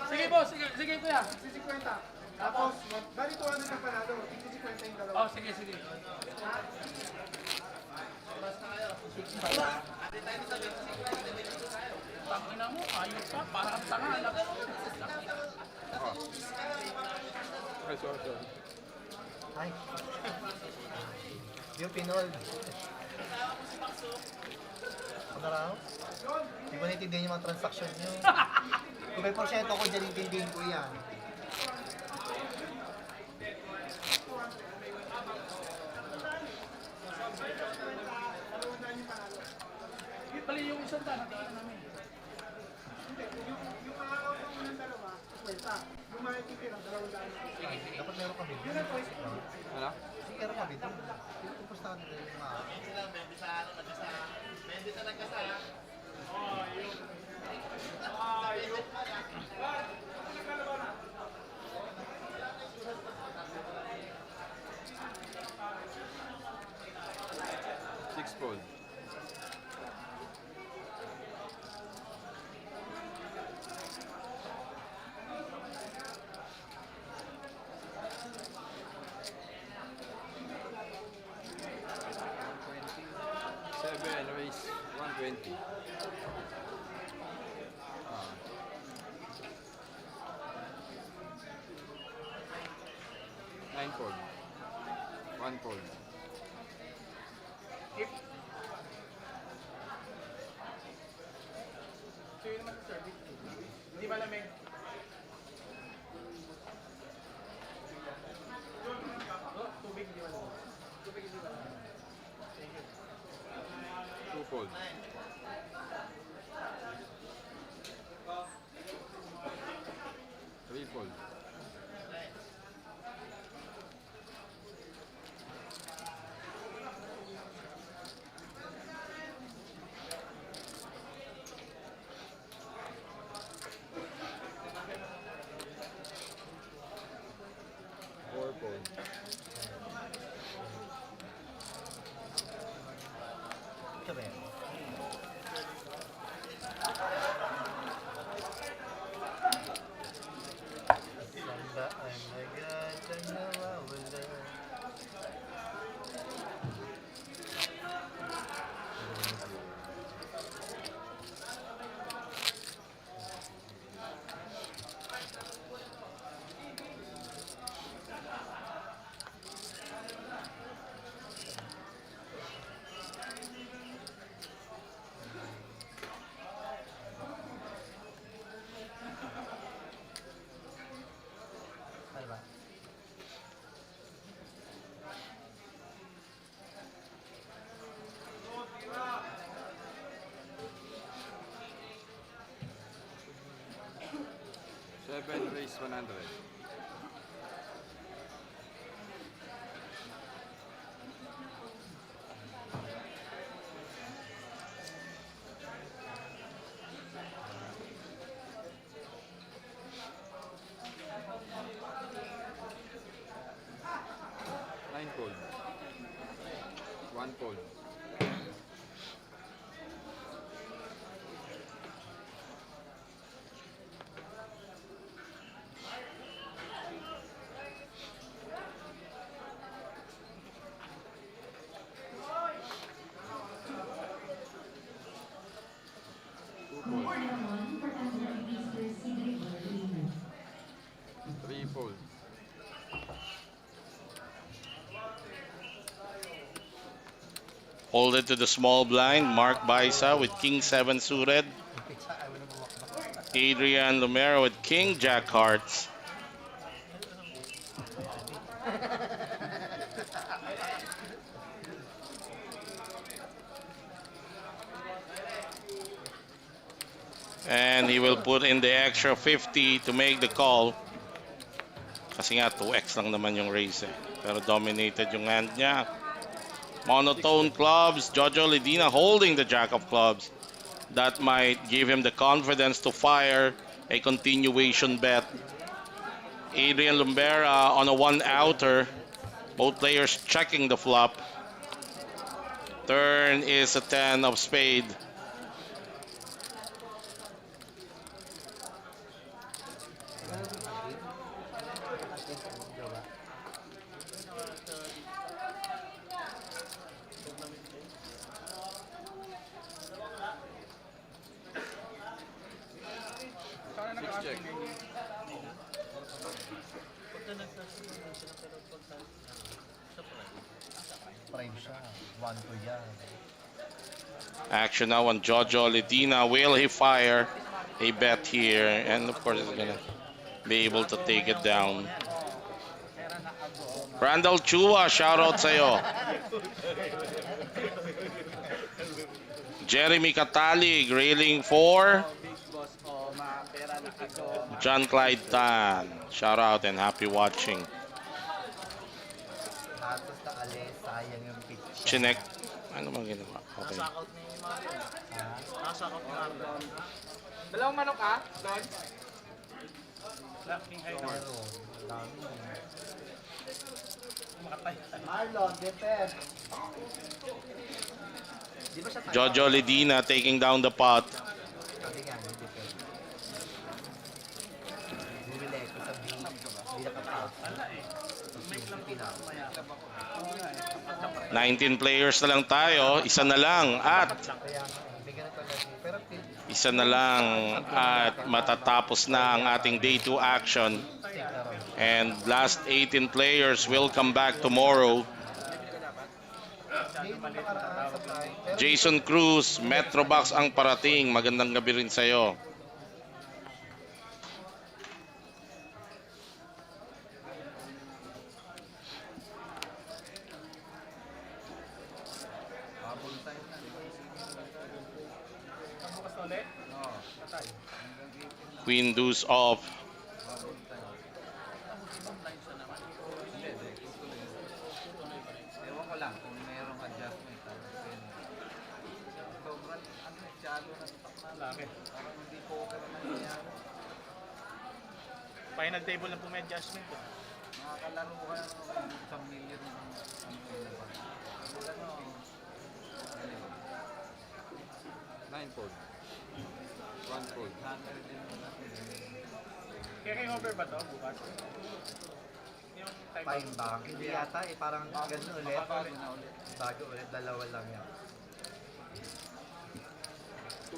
Sige po, sige, sige kuya. 50. Tapos, bali 200 ang panalo. 50 yung dalawa. Oh, sige, sige. Tangina mo, ayos ka. Parang tanga. Ay, sorry. Ay. Yung Pinold. na raw. Hindi ko naintindihan yung mga transaction nyo. Kung may porsyento ko dyan, intindihin ko yan. Bali yung isang tanong, tingnan namin. Dapat meron kami. Ano? Sige, meron kami. Tapos na nila yung mga... Six fold. Seven raise 120. Nine fold. One fold. So yun naman sa service. Hindi ba lamig? Oh, tubig di ba lamig? Tubig di ba lamig? Thank you. Two fold. Three fold. Four fold. Sabi. Samba ang nagandang nawawala. Ano ba? Seven raise 100. Nine fold. One fold. Two fold. One for Atorga Mr. Sigrid. Three fold. Folded to the small blind. Mark Baisa with King 7 suited. Pizza, ayaw na bumakbak. Adrian Lumero with King Jack Hearts. And he will put in the extra 50 to make the call. Kasi nga 2x lang naman yung raise eh. Pero dominated yung hand niya. Monotone clubs. Jojo Medina holding the jack of clubs. That might give him the confidence to fire a continuation bet. Adrian Lumbera on a one-outer. Both players checking the flop. Turn is a 10 of spade. Six check. Prime siya. 1-2 yan. Action now on Jojo Ledina. Will he fire a bet here? And of course, he's gonna be able to take it down. Randall Chua, shoutout sa'yo. Jeremy Catalig, railing for John Clyde Tan. Shoutout and happy watching. Tapos na alis, sayang yung pitch. Chinek. Ano bang ginawa? Okay. Nasa-out ni Mario. Nasa-out ni Mario. Dalawang manok ka, Don? Marlon, defend. Di ba siya tayo? Jojo Ledina taking down the pot. Sabi nga, defend. Bumili ko sa B. Hindi nakapasok. Pinaka. 19 players na lang tayo. Isa na lang at Kaya bigyan ko lagi. Pero isa na lang at matatapos na ang ating day 2 action. And last 18 players will come back tomorrow. Jason Cruz, Metrobox ang parating. Magandang gabi rin sa'yo. Queen Deuce off. Ewan ko lang kung mayroong adjustment. Sobrang masyado na laki. Parang hindi poker na nangyayari. Final table lang po may adjustment. Nakakalaro ka na isang million ng ano. 9 fold. 1 fold. Kaya kayo over ba to bukas? Yung time time back. Hindi yata eh. Parang ganun ulit. Bago ulit. Dalawa lang yan.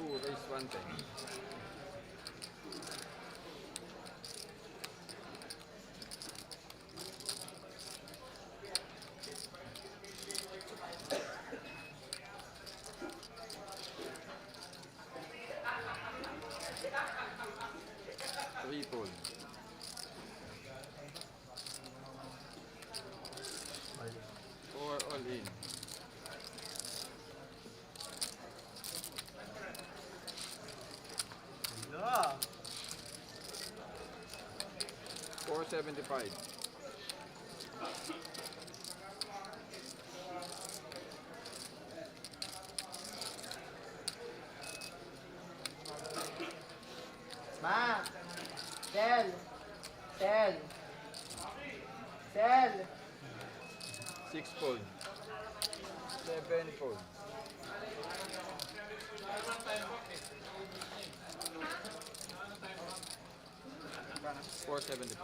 2 raise 110. Fold. 4 all in. Yeah. 475. Ma! Sell! Sell! Sell! 6 fold. 7 fold. Four 70.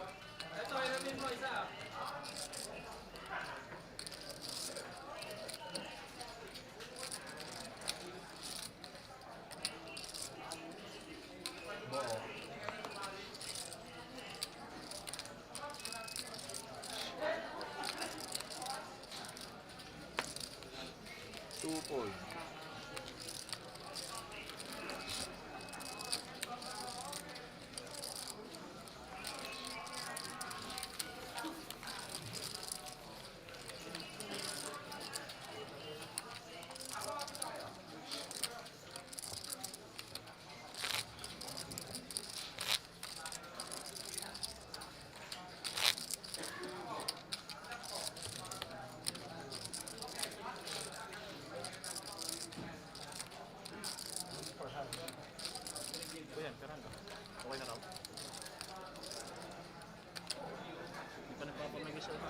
Two fold. Okay na raw. Hindi pa nagpapamigay sa iba.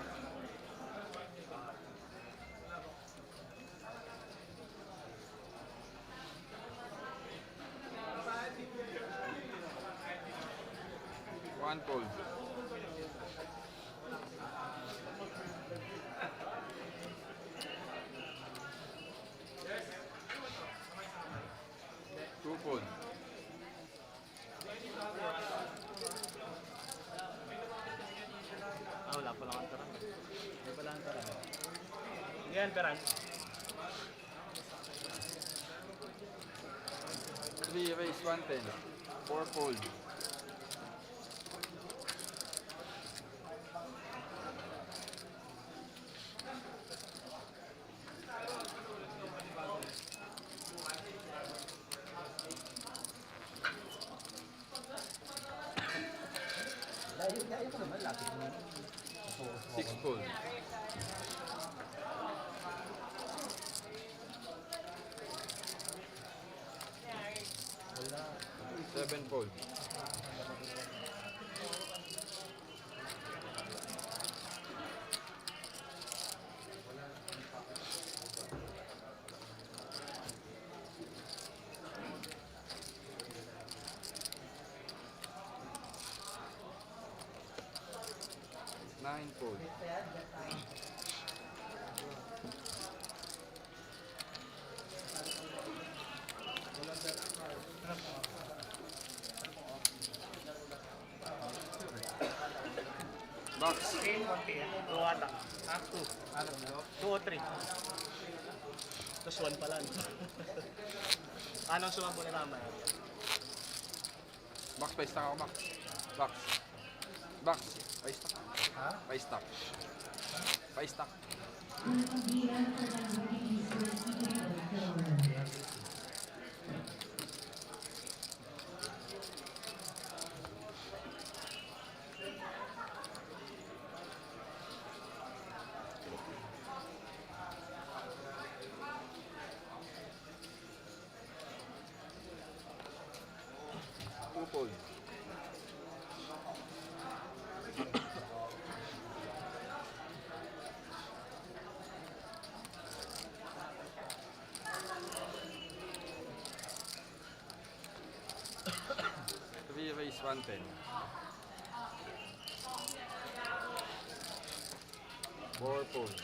One fold. Two fold. Wala pa lang ang tarang. Hindi pa lang ang tarang. Yan, Peran. 3 raise 110. 4 fold. Dahil ko naman, lapit mo. 6 fold. Wala. 7 fold. 9 fold. Box. 2 o 3. Tapos 1 pala. Anong sumang mo na naman? Box, pa-stack ako, box. Box. Box. Pa-stack. Ha? Pa-stack. Pa-stack. Unang bilang sa Lamborghini Mercedes Atorga. 2 fold. Three raise 110. 4 fold.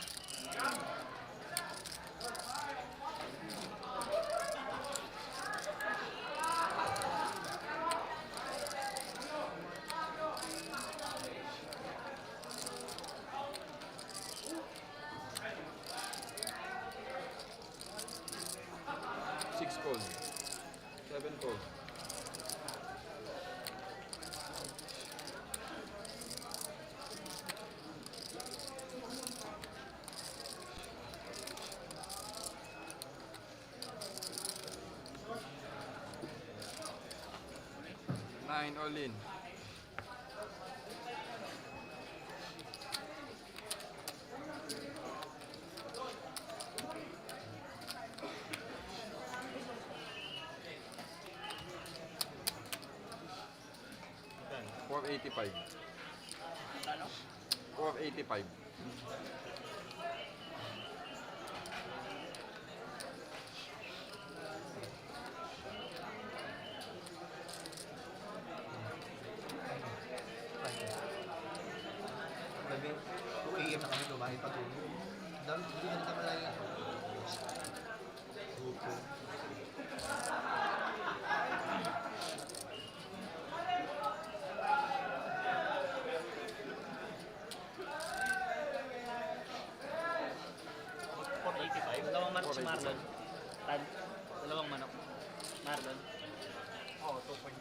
Six fold. 7 fold. Nine all in. $485. 485. Gabi, uwi na kami dumahin pa doon. Dahil hindi na kami lagi. Grupo. Dalawang manok si Marlon. Tan. Dalawang manok. Marlon. Oo, 2.5.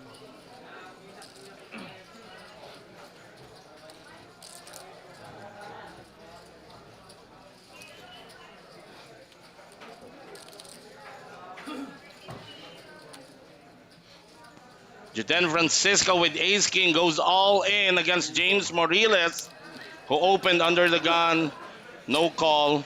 Juden Francisco with Ace King goes all in against James Moriles, who opened under the gun. No call.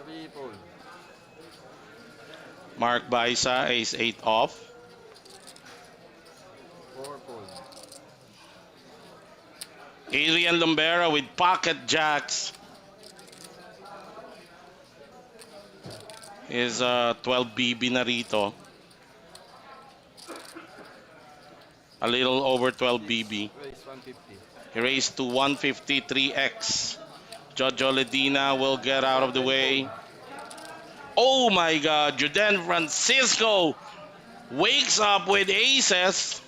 Three fold. Mark Baisa, ace-8 off. 4 fold. Adrian Lumbera with pocket jacks. Is 12 BB na rito. A little over 12 BB. Raise 150. He raised to 153x. Jojo Ledina will get out of the way. Oh my God, Juden Francisco wakes up with aces.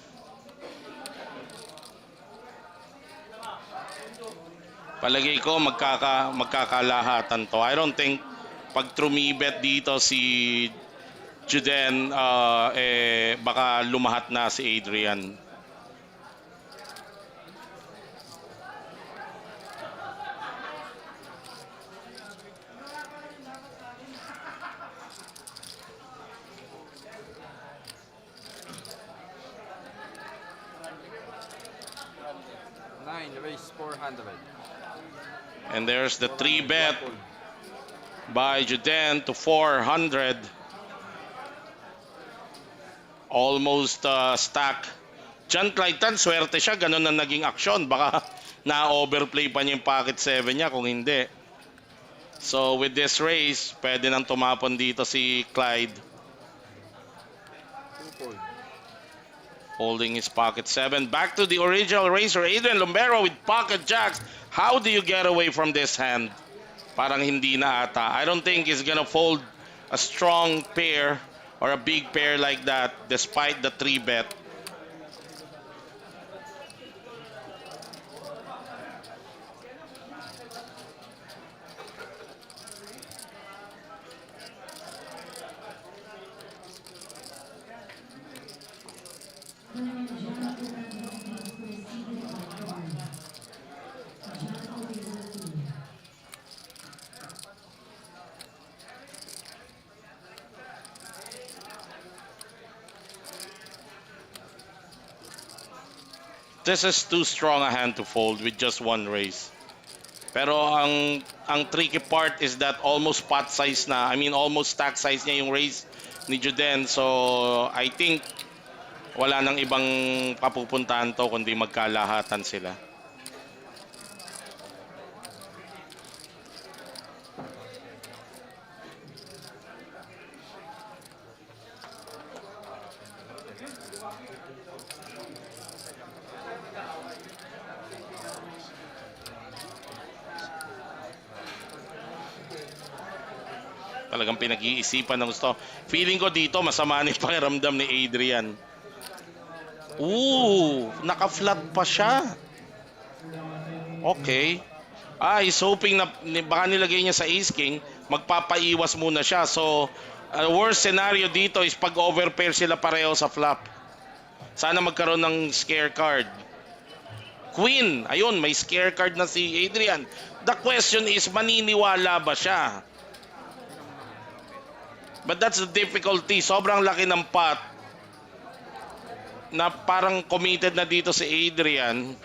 Palagay ko magkakalahatan to. I don't think pag trumibet dito si Juden, baka lumahat na si Adrian. Nine, raise 400. And there's the 3-bet by Juden to 400. Almost stack. John Clayton, swerte siya. Ganun na naging aksyon. Baka na-overplay pa niya yung pocket 7 niya kung hindi. So with this race, pwede nang tumapon dito si Clyde. 2 fold. Holding his pocket 7. Back to the original racer, Adrian Lumbero with pocket jacks. How do you get away from this hand? Parang hindi na ata. I don't think he's gonna fold a strong pair or a big pair like that despite the 3-bet. This is too strong a hand to fold with just one raise. Pero ang tricky part is that almost pot size na. I mean, almost stack size niya yung raise ni Juden. So, I think wala nang ibang papupuntahan to kundi magkalahatan sila. Talagang pinag-iisipan ng gusto. Feeling ko dito masama na yung pakiramdam ni Adrian. Ooh, naka-flat pa siya. Okay. He's hoping na baka nilagay niya sa ace king, magpapaiwas muna siya. So, worst scenario dito is pag overpair sila pareho sa flop. Sana magkaroon ng scare card. Queen, ayun, may scare card na si Adrian. The question is, maniniwala ba siya? But that's the difficulty. Sobrang laki ng pot na parang committed na dito si Adrian.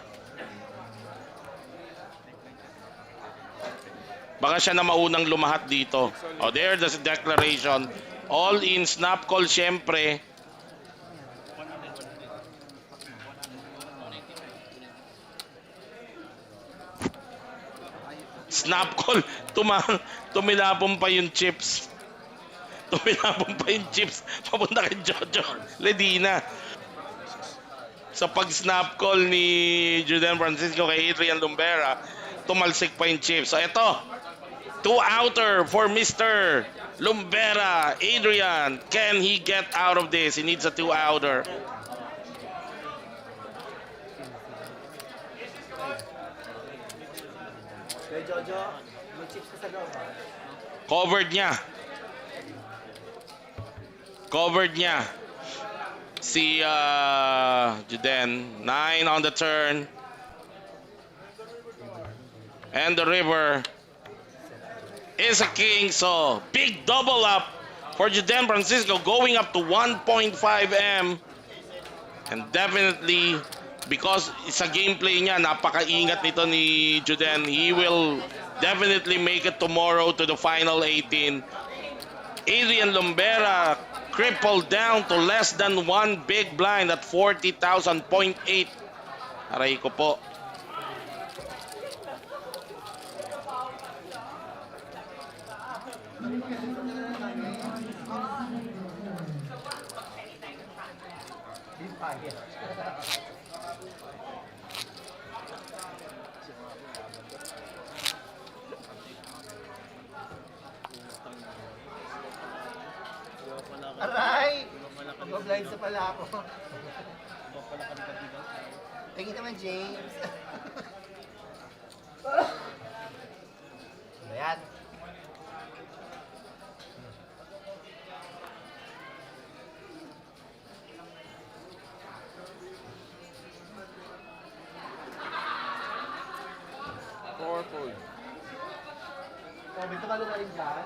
Baka siya na maunang lumahat dito. Oh, there's the declaration. All in, snap call syempre. Snap call. Tumilapon pa yung chips. Tumilapon pa yung chips. Papunta kay Jojo Ledina. Sa pag-snap call ni Juden Francisco kay Adrian Lumbera, tumalsik pa yung chips. So ito, 2-outer for Mr. Lumbera. Adrian, can he get out of this? He needs a 2-outer. Kaya Jojo, may chips ka sa loob. Covered niya. Covered niya. Si Juden. 9 on the turn. And the river is a king. So, big double up for Juden Francisco going up to 1.5 M. And definitely, because sa gameplay niya, napakaingat nito ni Juden. He will definitely make it tomorrow to the final 18. Adrian Lombera crippled down to less than one big blind at 40,000.8. Aray ko po. Aray! Mag-blind sa pala ako. Tingin naman, James. Ayan. Fold. Oh, may tumalo na rin dyan.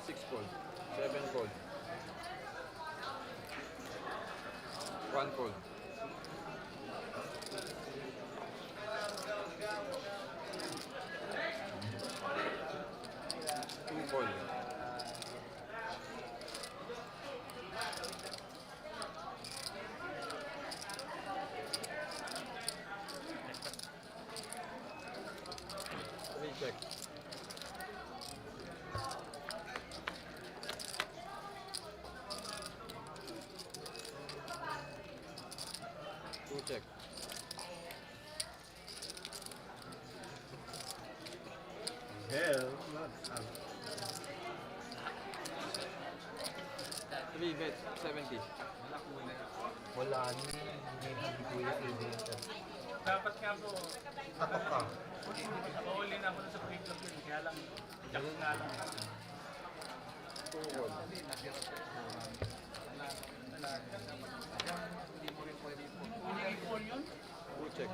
6 fold. 7 fold. 1 fold. 2 fold. 3 check. 2 check. Hell, 3 bet. 70. Wala niya. Hindi ko yung feeling. Dapat nga po, Tatok ka. mahuli na ako sa pre-flop yun. Kaya lang, jack nga lang. 2 fold. Full yun? 2 check.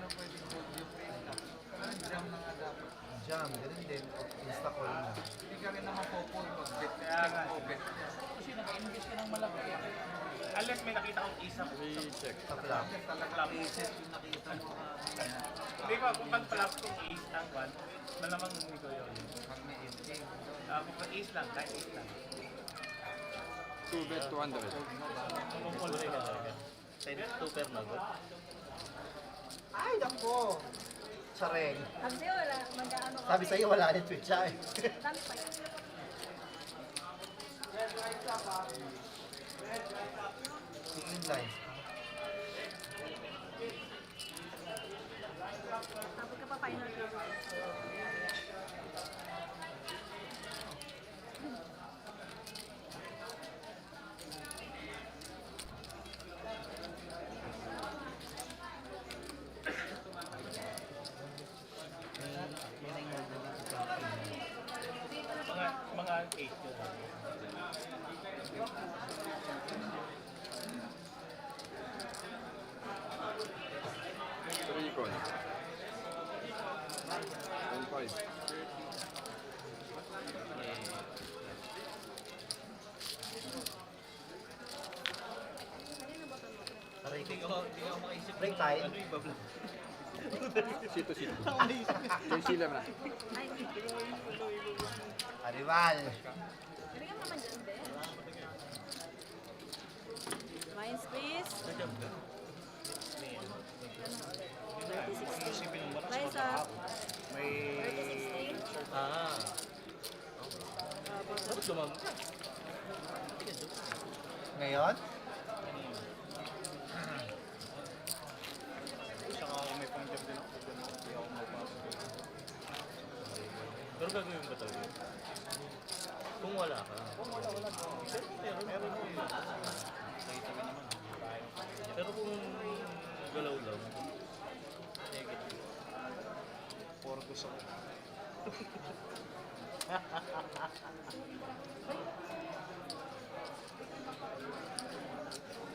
Jam, ganun din. Insta-call na. Hindi ka rin naman po pag bet. Kaya nga. Kasi naka-invest ka ng malaki. Unless may nakita kong isa. 3 check. Taplap. Flop. Hindi ko, kung pag-flop kong ace lang, malamang hindi ko yun. Kung pag-ace lang, kahit ace lang. 2 bet 200. Kumukul rin ka talaga. Super na ba? Ay, naku! Sareng. Sabi sa'yo, wala. Mag-ano ka. Sabi sa'yo, wala rin Twitch siya eh. Dami pa yan. Tingin lines. Tapos ka pa final table. Mga 8 yun. 3 call. 1 5. Aray ko. Break time. Sito. Yung sila na. Arrival. Nabigyan mo naman dyan, Ben. Lines, please. 30-16. Lines up. 30-16. Ngayon? Pero gagawin ba talaga? Kung wala ka. Meron mo yun. Pero kung galaw lang, negative. Porcos ako.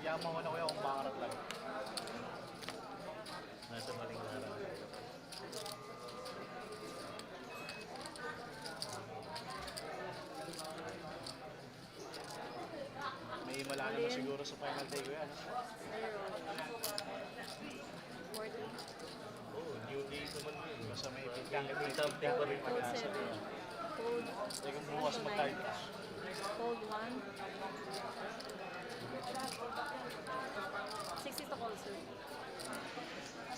Yaman ko na kuya kung bakarat lang. Nasa maling larang. May malala naman siguro sa final day ko yan. 40. Oo, new day naman yun. Basta may Something ko rin Fold mag-asa. 7. Fold Kung bukas 9. mag-card. Fold 1. 60 to call, sir.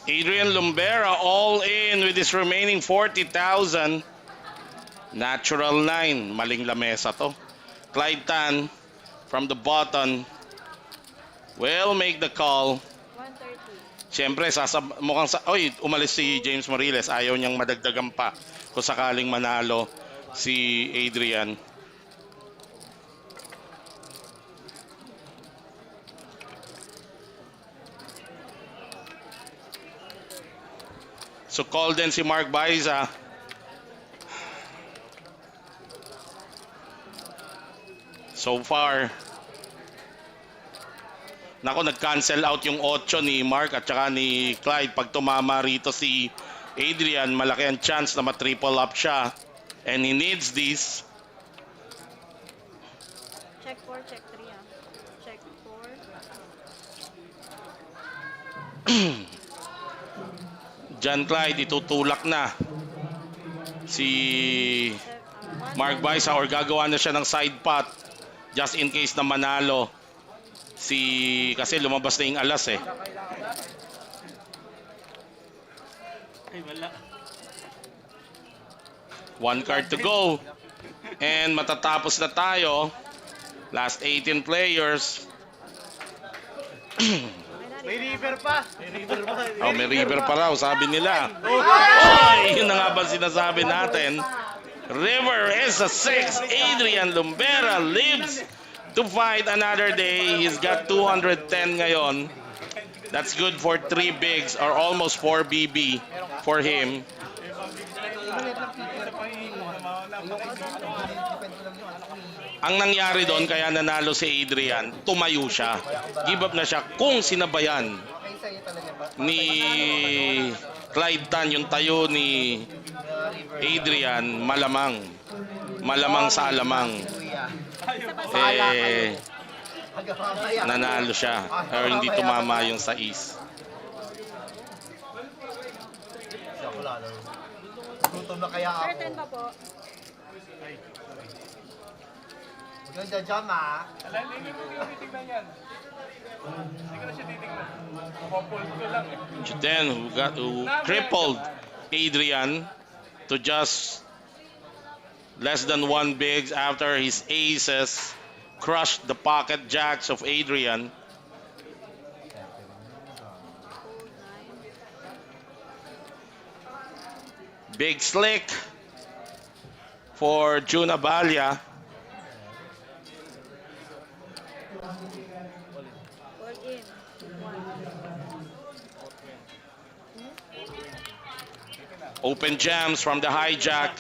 Adrian Lumbera all in with his remaining 40,000. Natural 9. Maling lamesa to. Clyde Tan from the bottom will make the call. 130. Siyempre, mukhang oy, umalis si James Moriles. Ayaw niyang madagdagan pa kung sakaling manalo si Adrian. So call din si Mark Baiza. So far, nako, nag-cancel out yung 8 ni Mark at saka ni Clyde. Pag tumama rito si Adrian, malaki ang chance na ma-triple up siya. And he needs this. Check 4, check 3 ah. Check 4. John Clyde, itutulak na si Mark Baiza or gagawa na siya ng side pot just in case na manalo kasi lumabas na yung alas eh. Ay, wala. One card to go. And matatapos na tayo. Last 18 players. May river pa. Oh, may river pa raw, sabi nila. Oy, yun na nga ba sinasabi natin? River is a 6. Adrian Lumbera lives to fight another day. He's got 210 ngayon. That's good for 3 bigs or almost 4 BB for him. Ang nangyari doon, kaya nanalo si Adrian, tumayo siya. Give up na siya kung sinabayan Okay sa'yo talaga ba? ni Clyde Tan yung tayo ni Adrian, malamang sa alamang nanalo siya or hindi tumama yung sa is. Gutom na kaya Sir, ako. 10 pa po. Huwag yung jam ah. Alam, hindi mo titignan yan. Hindi ko na siya titignan. Popol ko lang eh. Then who crippled Adrian to just less than 1 bigs after his aces crushed the pocket jacks of Adrian. Fold 9. Big slick for June Abalia. All in. 1. Open jams from the hijack.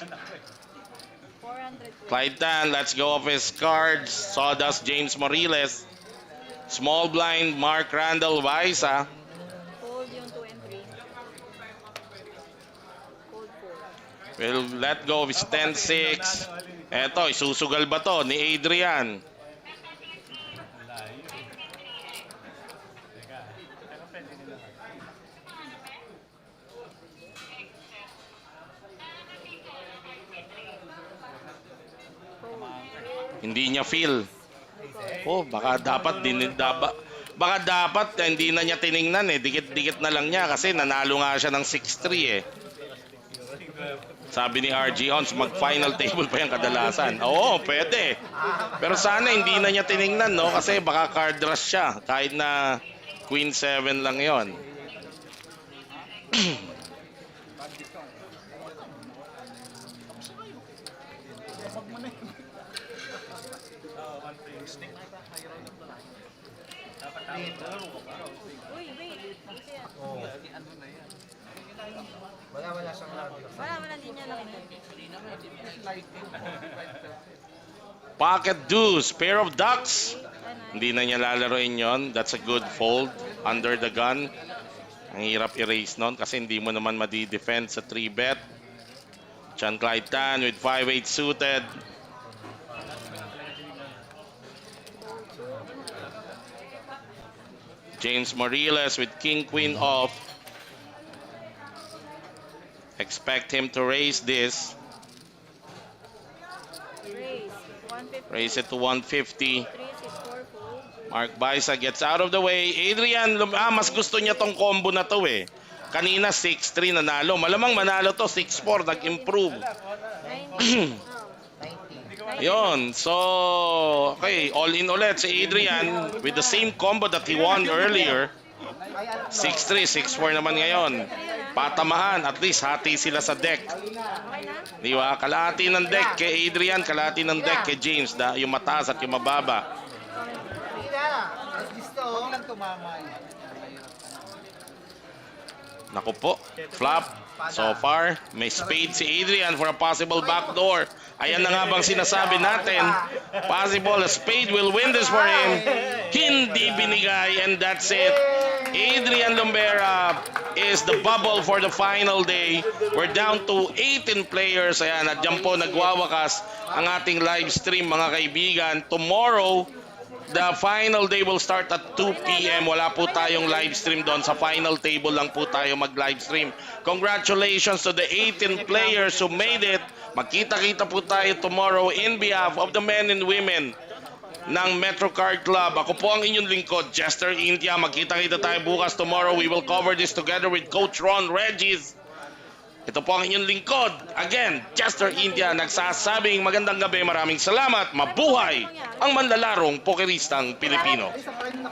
400. Clyde Tan lets go of his cards. Sawdust James Moriles. Small blind Mark Randall Baiza. Fold yung 2 and 3. Fold 4. Will let go of his 10-6. Eto, isusugal ba to ni Adrian? Hindi niya feel. Oh, baka dapat hindi na niya tiningnan eh. Dikit-dikit na lang niya kasi nanalo nga siya ng 6-3 eh. Sabi ni RG Ons, mag-final table pa yung kadalasan. Oo, pwede. Pero sana hindi na niya tiningnan, no? Kasi baka card rush siya. Kahit na Queen 7 lang yon. Uy, wait. Kasi yan. Wala siyang lagi. Wala din niya nakita. Pocket deuce, pair of ducks. 8 and 9. Hindi na niya lalaroin yon. That's a good fold under the gun. Ang hirap erase nun kasi hindi mo naman madi-defend sa 3-bet. Chan Clyde Tan with 5-8 suited. James Moriles with King Queen off. Expect him to raise this. Raise. 150. Raise it to 150. 3 is 4 fold. Mark Baisa gets out of the way. Adrian, mas gusto niya tong combo na to eh. Kanina 6-3 nanalo. Malamang manalo to 6-4, nag-improve. 90. 90. Yon. So, okay, all in ulit si Adrian with the same combo that he won earlier. Ay, ano? 6-3, 6-4 naman ngayon. Patamahan, at least hati sila sa deck. Okay na? Di ba? Kalahati ng deck kay Adrian, kalahati ng deck kay James. Yung mataas at yung mababa. Hindi na. Mas gusto. Huwag lang tumama yun. Naku po, flop. So far, may spade si Adrian for a possible backdoor. Ayan na nga bang sinasabi natin. Possible, a spade will win this for him. Hindi binigay, and that's it. Adrian Lumbera is the bubble for the final day. We're down to 18 players. Ayan, at dyan po nagwawakas ang ating live stream, mga kaibigan. Tomorrow, the final day will start at 2 p.m. Wala po tayong live stream doon. Sa final table lang po tayo mag-live stream. Congratulations to the 18 players who made it. Magkita-kita po tayo tomorrow in behalf of the men and women ng Metro Card Club. Ako po ang inyong lingkod, Chester India. Magkita-kita tayo bukas tomorrow. We will cover this together with Coach Ron Regis. Ito po ang inyong lingkod. Again, Chester India nagsasabing magandang gabi. Maraming salamat. Mabuhay ang manlalarong pokeristang Pilipino. Isa pa rin